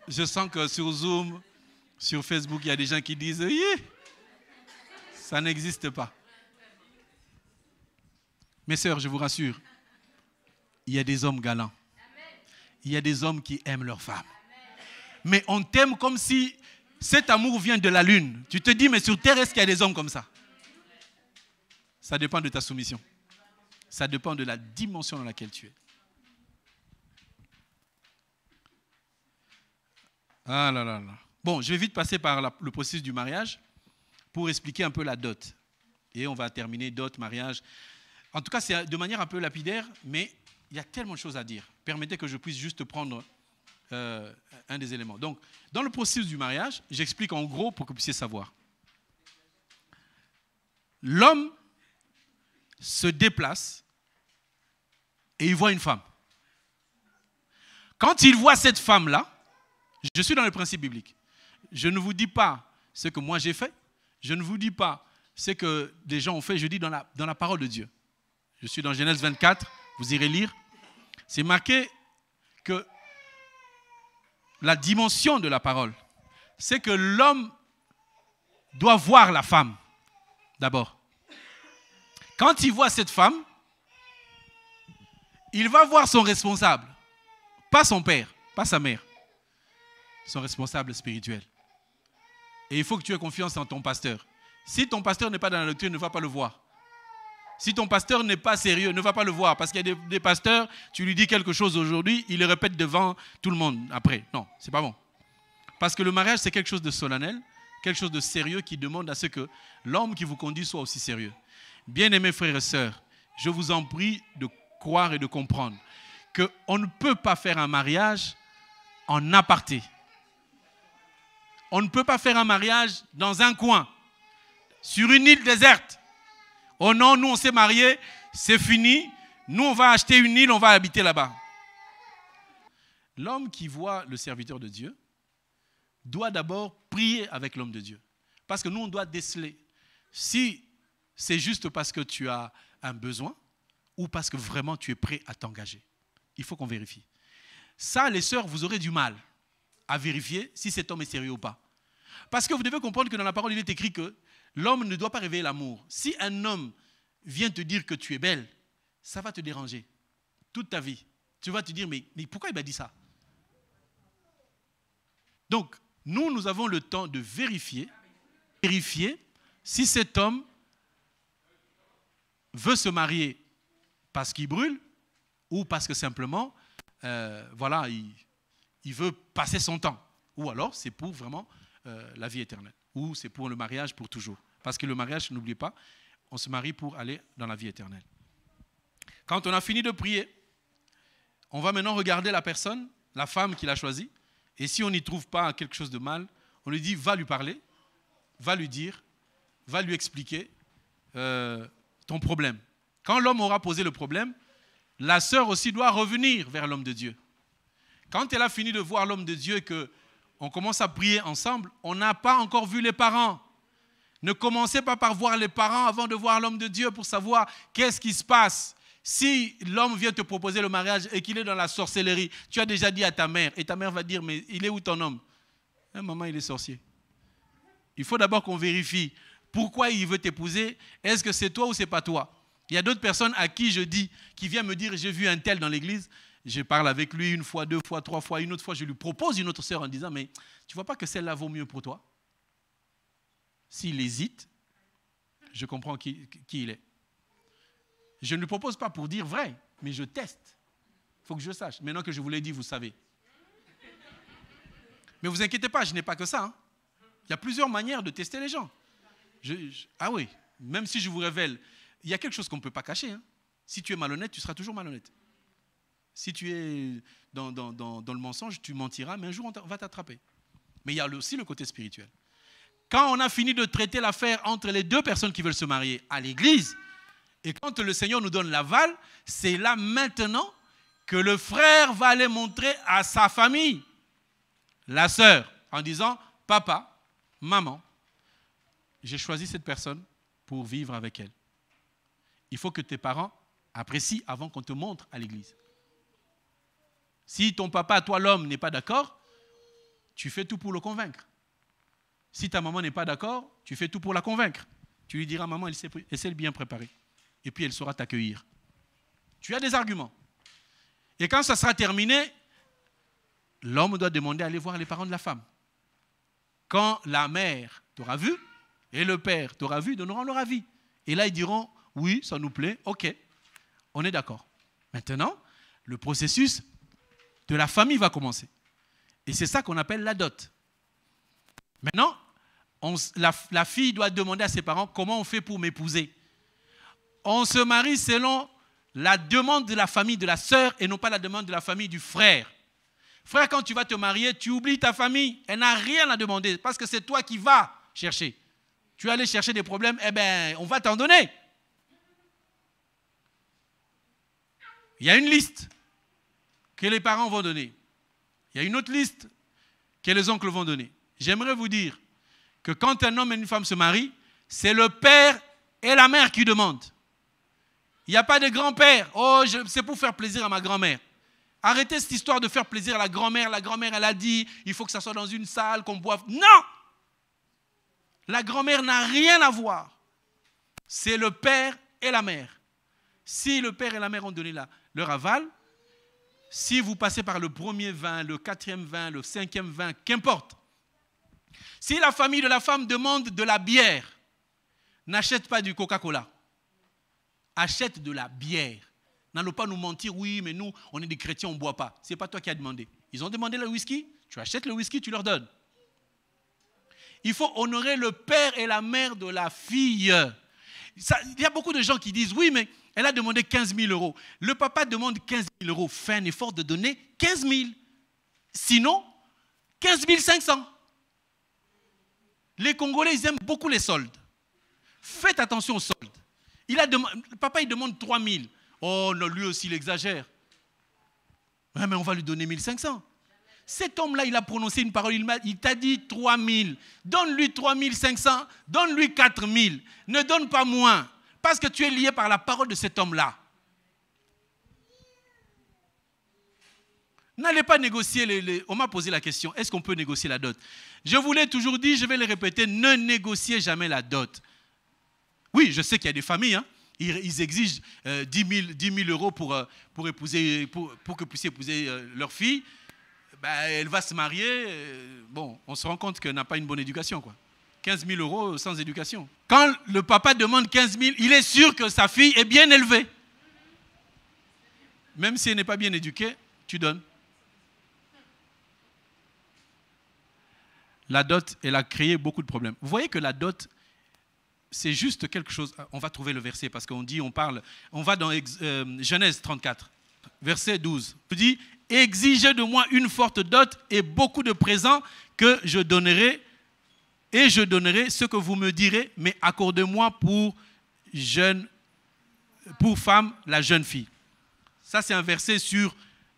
Je sens que sur Zoom, sur Facebook, il y a des gens qui disent « ça n'existe pas ». Mes sœurs, je vous rassure, il y a des hommes galants. Il y a des hommes qui aiment leurs femmes. Mais on t'aime comme si cet amour vient de la lune. Tu te dis, mais sur terre, est-ce qu'il y a des hommes comme ça? Ça dépend de ta soumission. Ça dépend de la dimension dans laquelle tu es. Ah là là là. Bon, je vais vite passer par le processus du mariage pour expliquer un peu la dot. Et on va terminer dot, mariage. En tout cas, c'est de manière un peu lapidaire, mais il y a tellement de choses à dire. Permettez que je puisse juste prendre un des éléments. Donc, dans le processus du mariage, j'explique en gros pour que vous puissiez savoir. L'homme se déplace et il voit une femme. Quand il voit cette femme-là, Je suis dans le principe biblique. Je ne vous dis pas ce que moi j'ai fait. Je ne vous dis pas ce que des gens ont fait. Je dis dans la parole de Dieu. Je suis dans Genèse 24. Vous irez lire. C'est marqué que la dimension de la parole, c'est que l'homme doit voir la femme d'abord. Quand il voit cette femme, il va voir son responsable, pas son père, pas sa mère, son responsable spirituel. Et il faut que tu aies confiance en ton pasteur. Si ton pasteur n'est pas dans la doctrine, ne va pas le voir. Si ton pasteur n'est pas sérieux, ne va pas le voir. Parce qu'il y a des pasteurs, tu lui dis quelque chose aujourd'hui, il le répète devant tout le monde après. Non, c'est pas bon. Parce que le mariage, c'est quelque chose de solennel, quelque chose de sérieux qui demande à ce que l'homme qui vous conduit soit aussi sérieux. Bien-aimés frères et sœurs, je vous en prie de croire et de comprendre qu'on ne peut pas faire un mariage en aparté. On ne peut pas faire un mariage dans un coin, sur une île déserte. Oh non, nous on s'est mariés, c'est fini. Nous on va acheter une île, on va habiter là-bas. L'homme qui voit le serviteur de Dieu doit d'abord prier avec l'homme de Dieu. Parce que nous on doit déceler si c'est juste parce que tu as un besoin ou parce que vraiment tu es prêt à t'engager. Il faut qu'on vérifie. Ça, les sœurs, vous aurez du mal à vérifier si cet homme est sérieux ou pas. Parce que vous devez comprendre que dans la parole, il est écrit que l'homme ne doit pas réveiller l'amour. Si un homme vient te dire que tu es belle, ça va te déranger toute ta vie. Tu vas te dire, mais pourquoi il m'a dit ça? Donc, nous avons le temps de vérifier si cet homme veut se marier parce qu'il brûle ou parce que simplement, voilà, il veut passer son temps. Ou alors, c'est pour vraiment la vie éternelle. Ou c'est pour le mariage pour toujours. Parce que le mariage, n'oubliez pas, on se marie pour aller dans la vie éternelle. Quand on a fini de prier, on va maintenant regarder la personne, la femme qu'il a choisie. Et si on n'y trouve pas quelque chose de mal, on lui dit, va lui parler, va lui dire, va lui expliquer ton problème. Quand l'homme aura posé le problème, la sœur aussi doit revenir vers l'homme de Dieu. Quand elle a fini de voir l'homme de Dieu et qu'on commence à prier ensemble, on n'a pas encore vu les parents. Ne commencez pas par voir les parents avant de voir l'homme de Dieu pour savoir qu'est-ce qui se passe. Si l'homme vient te proposer le mariage et qu'il est dans la sorcellerie, tu as déjà dit à ta mère, et ta mère va dire, mais il est où ton homme? Maman, il est sorcier. Il faut d'abord qu'on vérifie pourquoi il veut t'épouser. Est-ce que c'est toi ou c'est pas toi? Il y a d'autres personnes à qui je dis, qui viennent me dire, j'ai vu un tel dans l'église, je parle avec lui une fois, deux fois, trois fois, une autre fois, je lui propose une autre sœur en disant, mais tu ne vois pas que celle-là vaut mieux pour toi? S'il hésite, je comprends qui il est. Je ne lui propose pas pour dire vrai, mais je teste. Il faut que je sache. Maintenant que je vous l'ai dit, vous savez. Mais vous inquiétez pas, je n'ai pas que ça. Hein. Il y a plusieurs manières de tester les gens. Ah oui, même si je vous révèle, il y a quelque chose qu'on ne peut pas cacher. Hein. Si tu es malhonnête, tu seras toujours malhonnête. Si tu es dans le mensonge, tu mentiras, mais un jour on va t'attraper. Mais il y a aussi le côté spirituel. Quand on a fini de traiter l'affaire entre les deux personnes qui veulent se marier à l'église, et quand le Seigneur nous donne l'aval, c'est là maintenant que le frère va aller montrer à sa famille, la sœur, en disant, papa, maman, j'ai choisi cette personne pour vivre avec elle. Il faut que tes parents apprécient avant qu'on te montre à l'église. Si ton papa, toi l'homme, n'est pas d'accord, tu fais tout pour le convaincre. Si ta maman n'est pas d'accord, tu fais tout pour la convaincre. Tu lui diras, maman, elle s'est bien préparée. Et puis elle saura t'accueillir. Tu as des arguments. Et quand ça sera terminé, l'homme doit demander à aller voir les parents de la femme. Quand la mère t'aura vu et le père t'aura vu, ils donneront leur avis. Et là, ils diront, oui, ça nous plaît, ok, on est d'accord. Maintenant, le processus de la famille va commencer. Et c'est ça qu'on appelle la dot. Maintenant, la fille doit demander à ses parents, comment on fait pour m'épouser? On se marie selon la demande de la famille de la sœur et non pas la demande de la famille du frère. Frère, quand tu vas te marier, tu oublies ta famille. Elle n'a rien à demander parce que c'est toi qui vas chercher. Tu vas aller chercher des problèmes, eh bien, on va t'en donner. Il y a une liste que les parents vont donner. Il y a une autre liste que les oncles vont donner. J'aimerais vous dire que quand un homme et une femme se marient, c'est le père et la mère qui demandent. Il n'y a pas de grand-père. Oh, c'est pour faire plaisir à ma grand-mère. Arrêtez cette histoire de faire plaisir à la grand-mère. La grand-mère, elle a dit, il faut que ça soit dans une salle, qu'on boive. Non! La grand-mère n'a rien à voir. C'est le père et la mère. Si le père et la mère ont donné leur aval, si vous passez par le premier vin, le quatrième vin, le cinquième vin, qu'importe. Si la famille de la femme demande de la bière, n'achète pas du Coca-Cola. Achète de la bière. N'allons pas nous mentir, oui, mais nous, on est des chrétiens, on ne boit pas. Ce n'est pas toi qui as demandé. Ils ont demandé le whisky, tu achètes le whisky, tu leur donnes. Il faut honorer le père et la mère de la fille. Il y a beaucoup de gens qui disent, oui, mais elle a demandé 15 000 euros. Le papa demande 15 000 euros. Fais un effort de donner 15 000. Sinon, 15 500. Les Congolais, ils aiment beaucoup les soldes. Faites attention aux soldes. Le papa, il demande 3 000. Oh, non, lui aussi, il exagère. Ouais, mais on va lui donner 1 500. Cet homme-là, il a prononcé une parole, il t'a dit 3 000. Donne-lui 3 500, donne-lui 4 000. Ne donne pas moins, parce que tu es lié par la parole de cet homme-là. N'allez pas négocier On m'a posé la question, est-ce qu'on peut négocier la dot? Je vous l'ai toujours dit, je vais le répéter, ne négociez jamais la dot. Oui, je sais qu'il y a des familles, hein, ils exigent 10 000 euros pour que vous puissiez épouser leur fille. Ben, elle va se marier, bon, on se rend compte qu'elle n'a pas une bonne éducation, quoi. 15 000 euros sans éducation. Quand le papa demande 15 000, il est sûr que sa fille est bien élevée. Même si elle n'est pas bien éduquée, tu donnes. La dot, elle a créé beaucoup de problèmes. Vous voyez que la dot, c'est juste quelque chose. On va trouver le verset parce qu'on dit, on va dans Genèse 34, verset 12. Il dit, exigez de moi une forte dot et beaucoup de présents que je donnerai, et je donnerai ce que vous me direz, mais accordez-moi pour femme la jeune fille. Ça, c'est un verset sur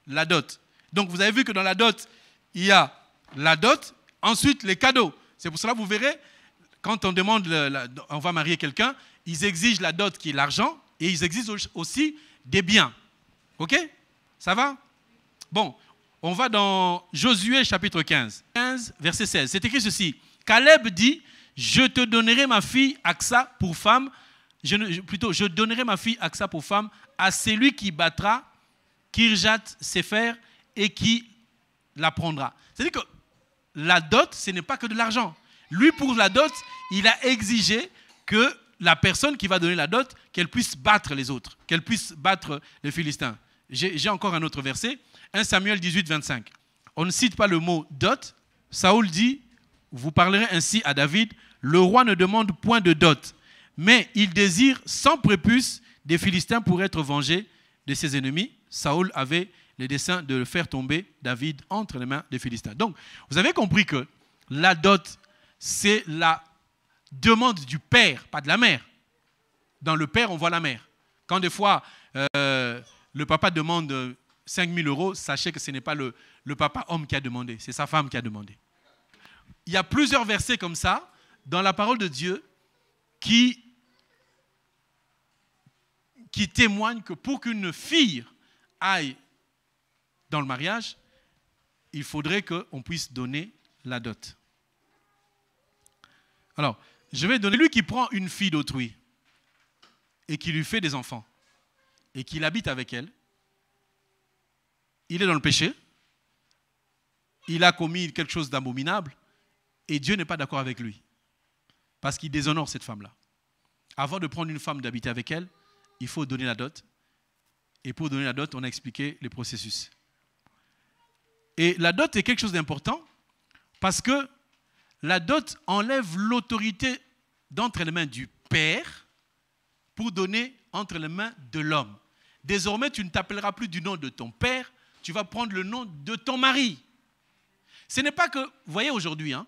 la dot. Donc, vous avez vu que dans la dot, il y a la dot, ensuite les cadeaux. C'est pour cela que vous verrez, quand on demande, on va marier quelqu'un, ils exigent la dot qui est l'argent, et ils exigent aussi des biens. OK? Ça va? Bon, on va dans Josué chapitre 15, verset 16. C'est écrit ceci. Caleb dit, je te donnerai ma fille Aksa pour femme, je donnerai ma fille Aksa pour femme à celui qui battra Kirjat Sefer et qui la prendra. C'est-à-dire que la dot, ce n'est pas que de l'argent. Lui, pour la dot, il a exigé que la personne qui va donner la dot, qu'elle puisse battre les autres, qu'elle puisse battre les Philistins. J'ai encore un autre verset, 1 Samuel 18, 25. On ne cite pas le mot dot. Saoul dit, vous parlerez ainsi à David, le roi ne demande point de dot, mais il désire sans prépuce des Philistins pour être vengé de ses ennemis. Saoul avait le dessein de faire tomber David entre les mains des Philistins. Donc, vous avez compris que la dot, c'est la demande du père, pas de la mère. Dans le père, on voit la mère. Quand des fois, le papa demande 5 000 euros, sachez que ce n'est pas le papa homme qui a demandé, c'est sa femme qui a demandé. Il y a plusieurs versets comme ça dans la parole de Dieu qui témoignent que pour qu'une fille aille dans le mariage, il faudrait qu'on puisse donner la dot. Alors, je vais donner lui qui prend une fille d'autrui et qui lui fait des enfants et qu'il habite avec elle. Il est dans le péché, il a commis quelque chose d'abominable et Dieu n'est pas d'accord avec lui parce qu'il déshonore cette femme-là. Avant de prendre une femme, d'habiter avec elle, il faut donner la dot. Et pour donner la dot, on a expliqué les processus. Et la dot est quelque chose d'important parce que la dot enlève l'autorité d'entre les mains du père pour donner entre les mains de l'homme. Désormais, tu ne t'appelleras plus du nom de ton père, tu vas prendre le nom de ton mari. Ce n'est pas que, vous voyez aujourd'hui, hein,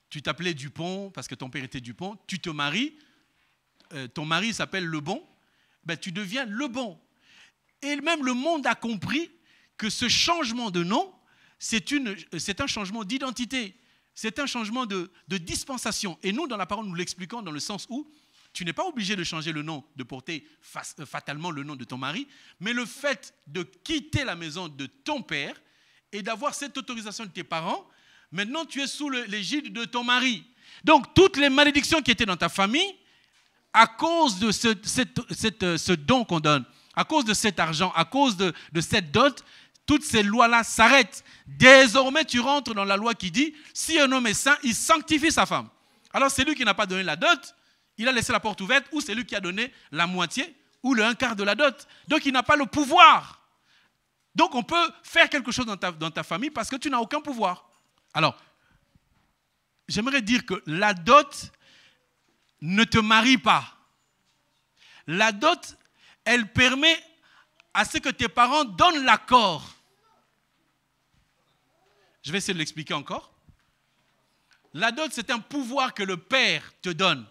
tu t'appelais Dupont parce que ton père était Dupont, tu te maries, ton mari s'appelle Lebon, ben, tu deviens Lebon. Et même le monde a compris que ce changement de nom c'est un changement d'identité. C'est un changement de dispensation. Et nous, dans la parole, nous l'expliquons dans le sens où tu n'es pas obligé de changer le nom, de porter fatalement le nom de ton mari, mais le fait de quitter la maison de ton père et d'avoir cette autorisation de tes parents, maintenant tu es sous l'égide de ton mari. Donc toutes les malédictions qui étaient dans ta famille, à cause de ce don qu'on donne, à cause de cet argent, à cause de cette dot, toutes ces lois-là s'arrêtent. Désormais, tu rentres dans la loi qui dit, si un homme est saint, il sanctifie sa femme. Alors c'est lui qui n'a pas donné la dot, il a laissé la porte ouverte, ou c'est lui qui a donné la moitié ou le 1/4 de la dot. Donc il n'a pas le pouvoir. Donc on peut faire quelque chose dans ta famille parce que tu n'as aucun pouvoir. Alors, j'aimerais dire que la dot ne te marie pas. La dot, elle permet à ce que tes parents donnent l'accord. Je vais essayer de l'expliquer encore. La dot, c'est un pouvoir que le père te donne.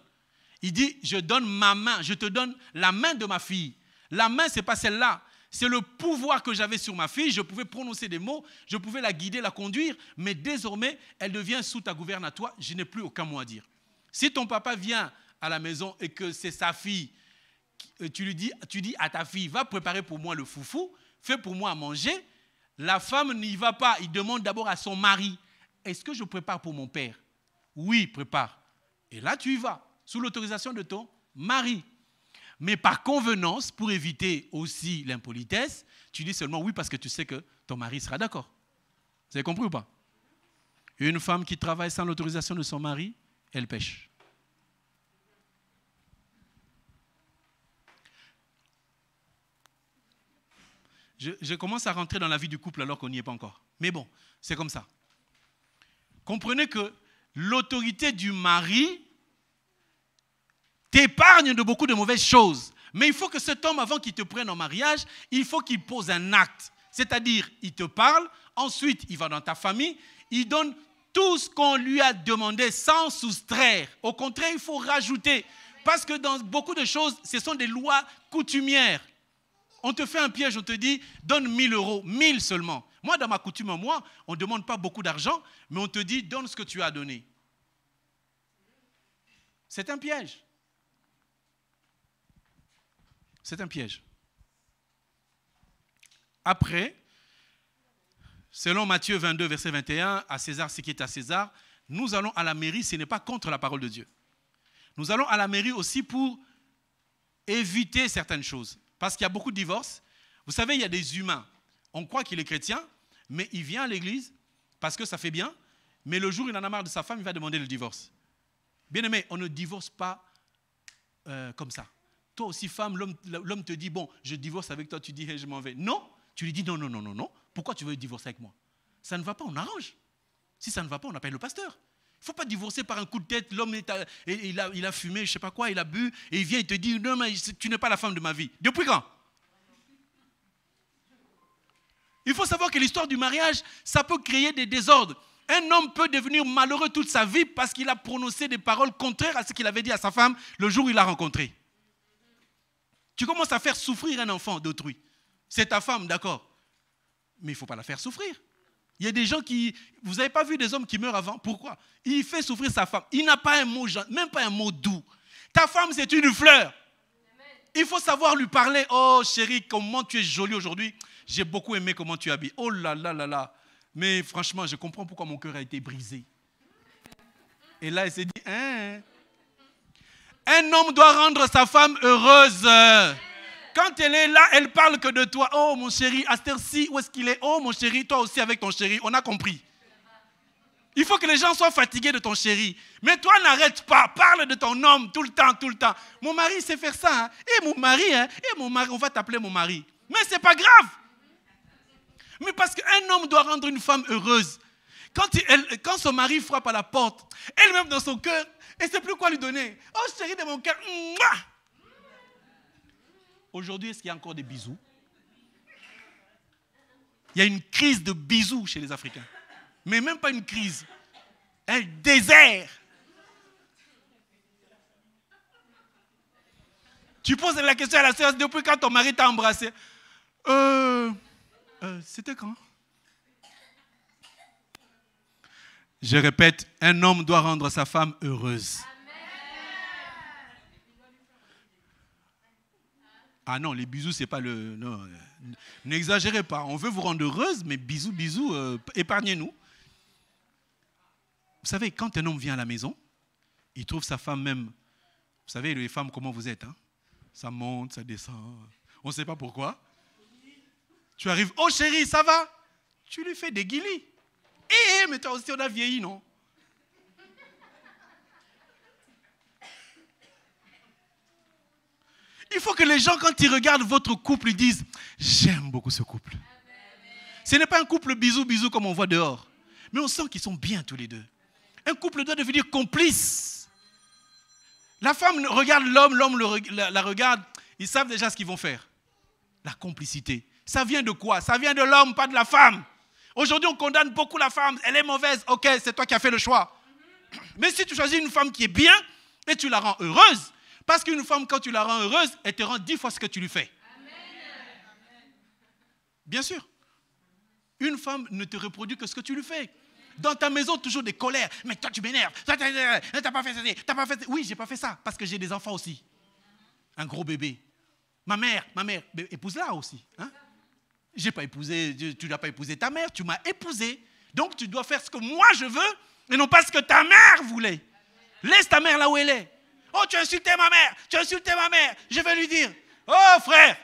Il dit, je donne ma main, je te donne la main de ma fille. La main, ce n'est pas celle-là. C'est le pouvoir que j'avais sur ma fille. Je pouvais prononcer des mots, je pouvais la guider, la conduire, mais désormais, elle devient sous ta gouverne à toi. Je n'ai plus aucun mot à dire. Si ton papa vient à la maison et que c'est sa fille, tu dis à ta fille, va préparer pour moi le foufou, fais pour moi à manger. La femme n'y va pas, il demande d'abord à son mari, est-ce que je prépare pour mon père? Oui, prépare. Et là, tu y vas, sous l'autorisation de ton mari. Mais par convenance, pour éviter aussi l'impolitesse, tu dis seulement oui parce que tu sais que ton mari sera d'accord. Vous avez compris ou pas? Une femme qui travaille sans l'autorisation de son mari, elle pêche. Je commence à rentrer dans la vie du couple alors qu'on n'y est pas encore. Mais bon, c'est comme ça. Comprenez que l'autorité du mari t'épargne de beaucoup de mauvaises choses. Mais il faut que cet homme, avant qu'il te prenne en mariage, il faut qu'il pose un acte. C'est-à-dire, il te parle, ensuite il va dans ta famille, il donne tout ce qu'on lui a demandé sans soustraire. Au contraire, il faut rajouter. Parce que dans beaucoup de choses, ce sont des lois coutumières. On te fait un piège, on te dit, donne 1 000 €, 1000 seulement. Moi, dans ma coutume, on ne demande pas beaucoup d'argent, mais on te dit, donne ce que tu as donné. C'est un piège. C'est un piège. Après, selon Matthieu 22, verset 21, à César ce qui est à César, nous allons à la mairie, ce n'est pas contre la parole de Dieu. Nous allons à la mairie aussi pour éviter certaines choses. Parce qu'il y a beaucoup de divorces. Vous savez, il y a des humains. On croit qu'il est chrétien, mais il vient à l'église parce que ça fait bien. Mais le jour où il en a marre de sa femme, il va demander le divorce. Bien aimé, on ne divorce pas comme ça. Toi aussi, femme, l'homme te dit, bon, je divorce avec toi, tu dis, hey, je m'en vais. Non, tu lui dis, non, non, non, non, non. Pourquoi tu veux divorcer avec moi? Ça ne va pas, on arrange. Si ça ne va pas, on appelle le pasteur. Il ne faut pas divorcer par un coup de tête. L'homme, il a fumé, je ne sais pas quoi, il a bu, et il vient, il te dit, non, mais tu n'es pas la femme de ma vie. Depuis quand? Il faut savoir que l'histoire du mariage, ça peut créer des désordres. Un homme peut devenir malheureux toute sa vie parce qu'il a prononcé des paroles contraires à ce qu'il avait dit à sa femme le jour où il l'a rencontrée. Tu commences à faire souffrir un enfant d'autrui. C'est ta femme, d'accord. Mais il ne faut pas la faire souffrir. Il y a des gens qui... Vous n'avez pas vu des hommes qui meurent avant? Pourquoi? Il fait souffrir sa femme. Il n'a pas un mot, même pas un mot doux. Ta femme, c'est une fleur. Il faut savoir lui parler. Oh chérie, comment tu es jolie aujourd'hui. J'ai beaucoup aimé comment tu habilles. Oh là là là là. Mais franchement, je comprends pourquoi mon cœur a été brisé. Et là, il s'est dit, hein? Un homme doit rendre sa femme heureuse. Quand elle est là, elle parle que de toi. Oh mon chéri, à cette heure-ci, où est-ce qu'il est? Oh mon chéri, toi aussi avec ton chéri, on a compris. Il faut que les gens soient fatigués de ton chéri. Mais toi, n'arrête pas. Parle de ton homme tout le temps, tout le temps. Mon mari sait faire ça. Hein? Et mon mari, on va t'appeler mon mari. Mais ce n'est pas grave. Mais parce qu'un homme doit rendre une femme heureuse. Quand son mari frappe à la porte, elle-même dans son cœur, elle ne sait plus quoi lui donner. Oh chéri de mon cœur. Aujourd'hui, est-ce qu'il y a encore des bisous? Il y a une crise de bisous chez les Africains. Mais même pas une crise. Un désert. Tu poses la question à la sœur, depuis quand ton mari t'a embrassé? C'était quand? Je répète, un homme doit rendre sa femme heureuse. Ah non, les bisous, c'est pas le... Non, n'exagérez pas. On veut vous rendre heureuse, mais bisous, bisous, épargnez-nous. Vous savez, quand un homme vient à la maison, il trouve sa femme même... Vous savez, les femmes, comment vous êtes, hein? Ça monte, ça descend. On ne sait pas pourquoi. Tu arrives, oh chérie, ça va? Tu lui fais des guilis. Mais toi aussi, on a vieilli, non? Il faut que les gens, quand ils regardent votre couple, ils disent, j'aime beaucoup ce couple. Ce n'est pas un couple bisous comme on voit dehors. Mais on sent qu'ils sont bien tous les deux. Un couple doit devenir complice. La femme regarde l'homme, l'homme la regarde. Ils savent déjà ce qu'ils vont faire. La complicité. Ça vient de quoi? Ça vient de l'homme, pas de la femme. Aujourd'hui, on condamne beaucoup la femme. Elle est mauvaise. Ok, c'est toi qui as fait le choix. Mais si tu choisis une femme qui est bien et tu la rends heureuse, parce qu'une femme, quand tu la rends heureuse, elle te rend 10 fois ce que tu lui fais. Amen. Bien sûr. Une femme ne te reproduit que ce que tu lui fais. Dans ta maison, toujours des colères. Mais toi, tu m'énerves. Tu n'as pas fait ça. T'as pas fait ça. Oui, je n'ai pas fait ça. Parce que j'ai des enfants aussi. Un gros bébé. Ma mère, épouse-la aussi. Hein? J'ai pas épousé, tu n'as pas épousé ta mère, tu m'as épousé. Donc, tu dois faire ce que moi je veux et non pas ce que ta mère voulait. Laisse ta mère là où elle est. Oh, tu as insulté ma mère, je vais lui dire, oh frère.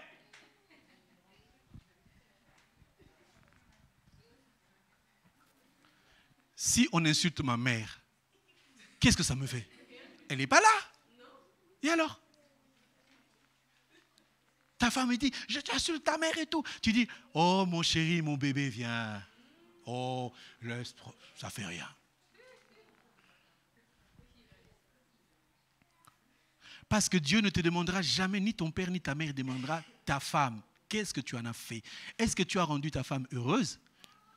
Si on insulte ma mère, qu'est-ce que ça me fait? Elle n'est pas là. Et alors? Ta femme me dit, je t'insulte ta mère et tout. Tu dis, oh mon chéri, mon bébé, viens. Oh, laisse, ça fait rien. Parce que Dieu ne te demandera jamais, ni ton père ni ta mère demandera ta femme. Qu'est-ce que tu en as fait? Est-ce que tu as rendu ta femme heureuse?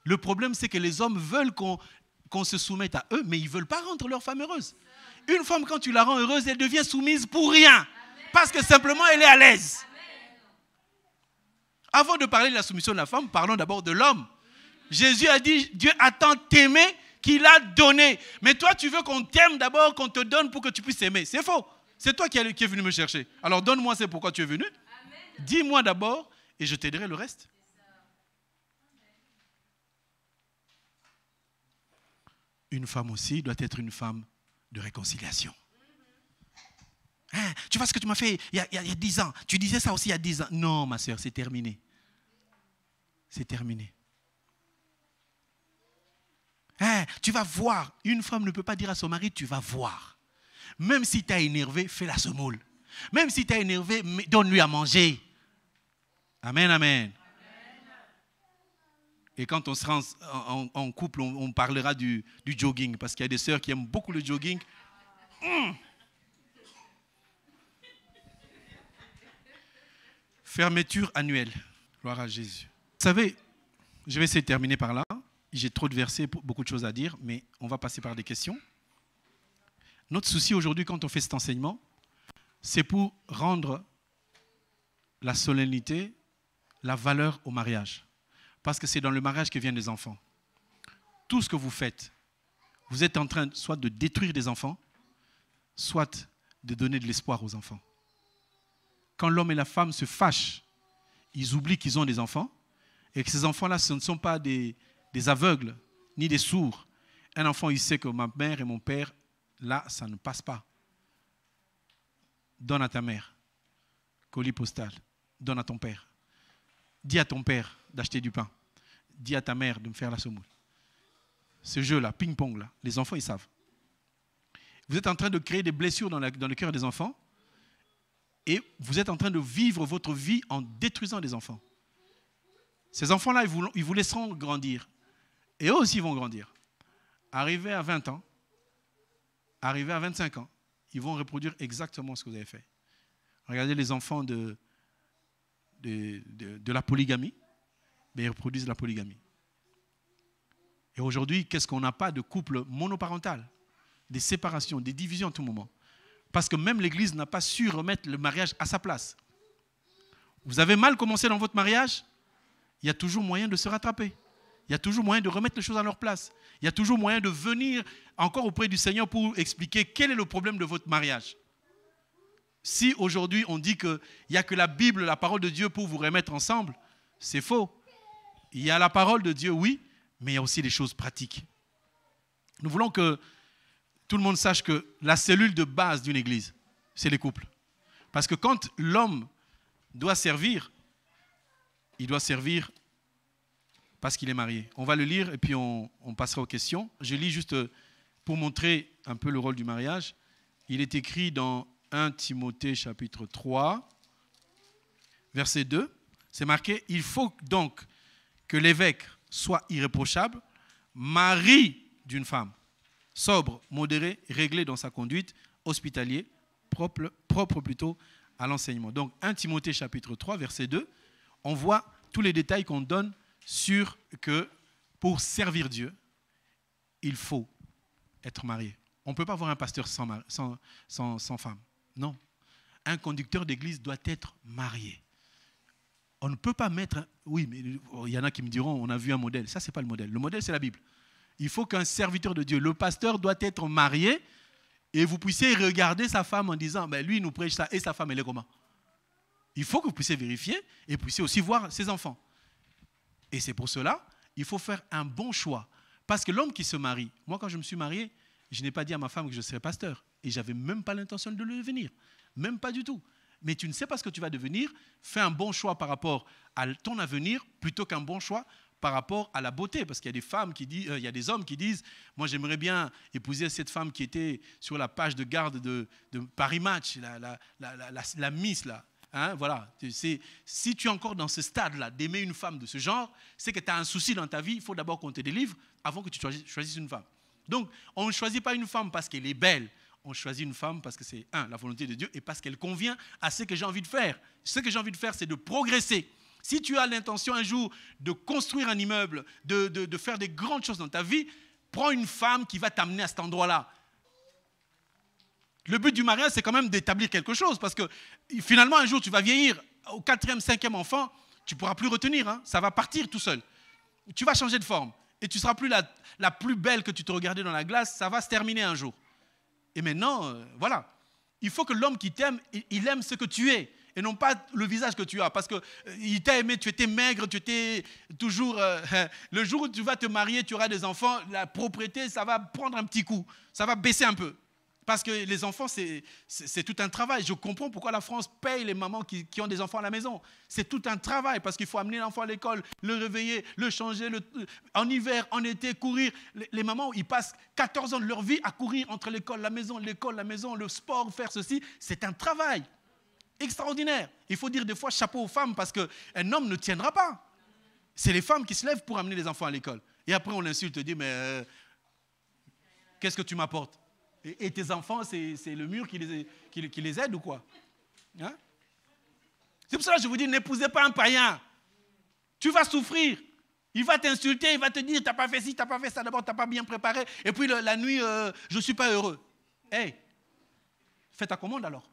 Le problème, c'est que les hommes veulent qu'on se soumette à eux, mais ils ne veulent pas rendre leur femme heureuse. Une femme, quand tu la rends heureuse, elle devient soumise pour rien. Parce que simplement, elle est à l'aise. Avant de parler de la soumission de la femme, parlons d'abord de l'homme. Jésus a dit, Dieu a tant aimé qu'il a donné. Mais toi, tu veux qu'on t'aime d'abord, qu'on te donne pour que tu puisses aimer. C'est faux. C'est toi qui es venu me chercher. Alors donne-moi c'est pourquoi tu es venu. Dis-moi d'abord et je t'aiderai le reste. Une femme aussi doit être une femme de réconciliation. Hein, tu vois ce que tu m'as fait il y a 10 ans. Tu disais ça aussi il y a 10 ans. Non, ma soeur, c'est terminé. C'est terminé. Hein, tu vas voir. Une femme ne peut pas dire à son mari, tu vas voir. Même si tu as énervé, fais la semoule. Même si tu as énervé, donne-lui à manger. Amen, amen. Et quand on sera en couple, on parlera du jogging. Parce qu'il y a des sœurs qui aiment beaucoup le jogging. Fermeture annuelle. Gloire à Jésus. Vous savez, je vais essayer de terminer par là. J'ai trop de versets, beaucoup de choses à dire, mais on va passer par des questions. Notre souci aujourd'hui, quand on fait cet enseignement, c'est pour rendre la solennité, la valeur au mariage. Parce que c'est dans le mariage que viennent les enfants. Tout ce que vous faites, vous êtes en train soit de détruire des enfants, soit de donner de l'espoir aux enfants. Quand l'homme et la femme se fâchent, ils oublient qu'ils ont des enfants et que ces enfants-là, ce ne sont pas des aveugles ni des sourds. Un enfant, il sait que ma mère et mon père, là, ça ne passe pas. Donne à ta mère, colis postal, donne à ton père. Dis à ton père d'acheter du pain. Dis à ta mère de me faire la semoule. Ce jeu-là, ping-pong, là, les enfants, ils savent. Vous êtes en train de créer des blessures dans le cœur des enfants et vous êtes en train de vivre votre vie en détruisant des enfants. Ces enfants-là, ils vous laisseront grandir. Et eux aussi vont grandir. Arrivés à 20 ans, arrivés à 25 ans, ils vont reproduire exactement ce que vous avez fait. Regardez les enfants de la polygamie, mais ils reproduisent la polygamie. Et aujourd'hui, qu'est-ce qu'on n'a pas de couple monoparental? Des séparations, des divisions à tout moment. Parce que même l'Église n'a pas su remettre le mariage à sa place. Vous avez mal commencé dans votre mariage, il y a toujours moyen de se rattraper. Il y a toujours moyen de remettre les choses à leur place. Il y a toujours moyen de venir encore auprès du Seigneur pour expliquer quel est le problème de votre mariage. Si aujourd'hui on dit qu'il n'y a que la Bible, la parole de Dieu pour vous remettre ensemble, c'est faux. Il y a la parole de Dieu, oui, mais il y a aussi des choses pratiques. Nous voulons que tout le monde sache que la cellule de base d'une église, c'est les couples. Parce que quand l'homme doit servir, il doit servir parce qu'il est marié. On va le lire et puis on passera aux questions. Je lis juste pour montrer un peu le rôle du mariage. Il est écrit dans 1 Timothée chapitre 3, verset 2. C'est marqué, il faut donc que l'évêque soit irréprochable, mari d'une femme, sobre, modéré, réglé dans sa conduite, hospitalier, propre plutôt à l'enseignement. Donc 1 Timothée chapitre 3, verset 2, on voit tous les détails qu'on donne sur que pour servir Dieu, il faut être marié. On ne peut pas avoir un pasteur sans femme. Non. Un conducteur d'église doit être marié. On ne peut pas mettre... Oui, mais il y en a qui me diront, on a vu un modèle. Ça, ce n'est pas le modèle. Le modèle, c'est la Bible. Il faut qu'un serviteur de Dieu, le pasteur doit être marié et vous puissiez regarder sa femme en disant, ben, lui, il nous prêche ça et sa femme, elle est comment? Il faut que vous puissiez vérifier et vous puissiez aussi voir ses enfants. Et c'est pour cela, il faut faire un bon choix. Parce que l'homme qui se marie, moi, quand je me suis marié, je n'ai pas dit à ma femme que je serais pasteur. Et je n'avais même pas l'intention de le devenir. Même pas du tout. Mais tu ne sais pas ce que tu vas devenir. Fais un bon choix par rapport à ton avenir plutôt qu'un bon choix par rapport à la beauté. Parce qu'il y a des femmes qui disent, il y a des hommes qui disent, moi j'aimerais bien épouser cette femme qui était sur la page de garde de Paris Match, la Miss là. Hein, voilà. Si tu es encore dans ce stade-là d'aimer une femme de ce genre, c'est que tu as un souci dans ta vie. Il faut d'abord qu'on te délivre avant que tu choisisses une femme. Donc, on ne choisit pas une femme parce qu'elle est belle. On choisit une femme parce que c'est, la volonté de Dieu et parce qu'elle convient à ce que j'ai envie de faire. Ce que j'ai envie de faire, c'est de progresser. Si tu as l'intention un jour de construire un immeuble, de faire des grandes choses dans ta vie, prends une femme qui va t'amener à cet endroit-là. Le but du mariage, c'est quand même d'établir quelque chose parce que finalement, un jour, tu vas vieillir. Au 4e, 5e enfant, tu ne pourras plus retenir. Hein, ça va partir tout seul. Tu vas changer de forme. Et tu ne seras plus la plus belle que tu te regardais dans la glace. Ça va se terminer un jour. Et maintenant, voilà. Il faut que l'homme qui t'aime, il aime ce que tu es. Et non pas le visage que tu as. Parce qu'il t'a aimé, tu étais maigre, tu étais toujours... le jour où tu vas te marier, tu auras des enfants, la propriété, ça va prendre un petit coup. Ça va baisser un peu. Parce que les enfants, c'est tout un travail. Je comprends pourquoi la France paye les mamans qui ont des enfants à la maison. C'est tout un travail parce qu'il faut amener l'enfant à l'école, le réveiller, le changer, en hiver, en été, courir. Les mamans, ils passent 14 ans de leur vie à courir entre l'école, la maison, le sport, faire ceci. C'est un travail extraordinaire. Il faut dire des fois chapeau aux femmes parce qu'un homme ne tiendra pas. C'est les femmes qui se lèvent pour amener les enfants à l'école. Et après, on l'insulte, dit, mais qu'est-ce que tu m'apportes? Et tes enfants, c'est le mur qui les aide ou quoi? Hein? C'est pour ça que je vous dis, n'épousez pas un païen. Tu vas souffrir. Il va t'insulter, il va te dire, tu n'as pas fait ci, tu n'as pas fait ça, d'abord tu n'as pas bien préparé. Et puis la nuit, je ne suis pas heureux. Hey, fais ta commande alors.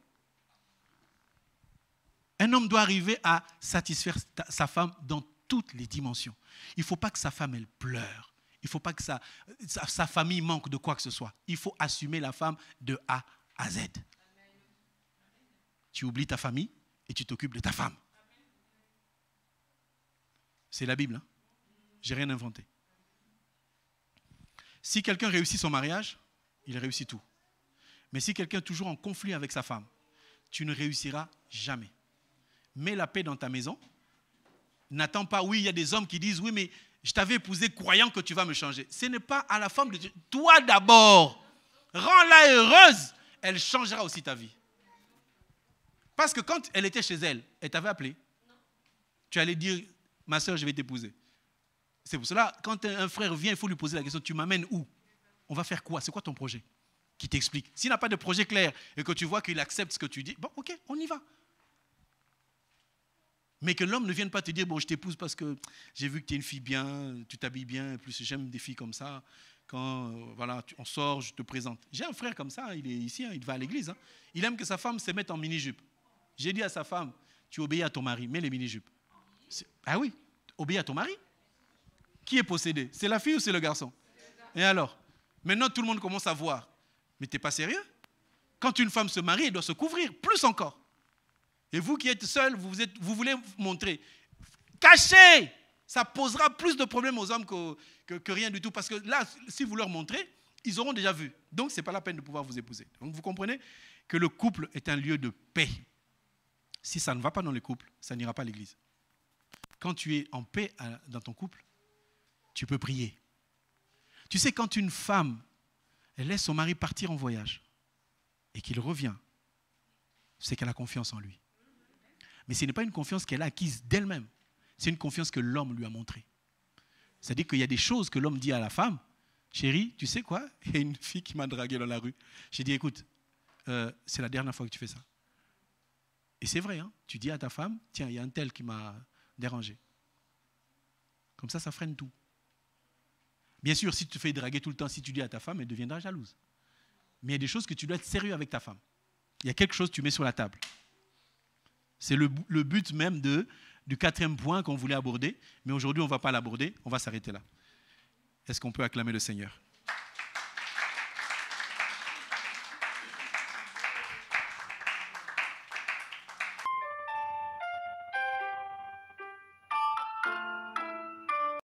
Un homme doit arriver à satisfaire sa femme dans toutes les dimensions. Il ne faut pas que sa femme, elle pleure. Il ne faut pas que sa famille manque de quoi que ce soit. Il faut assumer la femme de A à Z. Amen. Tu oublies ta famille et tu t'occupes de ta femme. C'est la Bible. Hein? Je n'ai rien inventé. Si quelqu'un réussit son mariage, il réussit tout. Mais si quelqu'un est toujours en conflit avec sa femme, tu ne réussiras jamais. Mets la paix dans ta maison. N'attends pas, oui, il y a des hommes qui disent, oui, mais je t'avais épousé croyant que tu vas me changer. Ce n'est pas à la femme de Dieu. Toi d'abord, rends-la heureuse. Elle changera aussi ta vie. Parce que quand elle était chez elle, elle t'avait appelé. Tu allais dire, ma soeur, je vais t'épouser. C'est pour cela, quand un frère vient, il faut lui poser la question, tu m'amènes où? On va faire quoi? C'est quoi ton projet? Qui t'explique. S'il n'a pas de projet clair et que tu vois qu'il accepte ce que tu dis, bon, ok, on y va. Mais que l'homme ne vienne pas te dire, bon, je t'épouse parce que j'ai vu que tu es une fille bien, tu t'habilles bien, plus j'aime des filles comme ça. Quand voilà, on sort, je te présente. J'ai un frère comme ça, il est ici, hein, il va à l'église. Hein. Il aime que sa femme se mette en mini-jupe. J'ai dit à sa femme, tu obéis à ton mari, mets les mini-jupes. Ah oui, obéis à ton mari. Qui est possédé? C'est la fille ou c'est le garçon? Et alors? Maintenant, tout le monde commence à voir. Mais tu n'es pas sérieux? Quand une femme se marie, elle doit se couvrir, plus encore. Et vous qui êtes seul, vous voulez montrer. Cachez! Ça posera plus de problèmes aux hommes que rien du tout. Parce que là, si vous leur montrez, ils auront déjà vu. Donc, ce n'est pas la peine de pouvoir vous épouser. Donc, vous comprenez que le couple est un lieu de paix. Si ça ne va pas dans le couple, ça n'ira pas à l'église. Quand tu es en paix dans ton couple, tu peux prier. Tu sais, quand une femme, elle laisse son mari partir en voyage et qu'il revient, c'est qu'elle a confiance en lui. Mais ce n'est pas une confiance qu'elle a acquise d'elle-même. C'est une confiance que l'homme lui a montrée. C'est-à-dire qu'il y a des choses que l'homme dit à la femme. Chérie, tu sais quoi? Il y a une fille qui m'a dragué dans la rue. J'ai dit, écoute, c'est la dernière fois que tu fais ça. Et c'est vrai, hein? Tu dis à ta femme, tiens, il y a un tel qui m'a dérangé. Comme ça freine tout. Bien sûr, si tu te fais draguer tout le temps, si tu dis à ta femme, elle deviendra jalouse. Mais il y a des choses que tu dois être sérieux avec ta femme. Il y a quelque chose que tu mets sur la table. C'est le but même du 4e point qu'on voulait aborder. Mais aujourd'hui, on ne va pas l'aborder. On va s'arrêter là. Est-ce qu'on peut acclamer le Seigneur?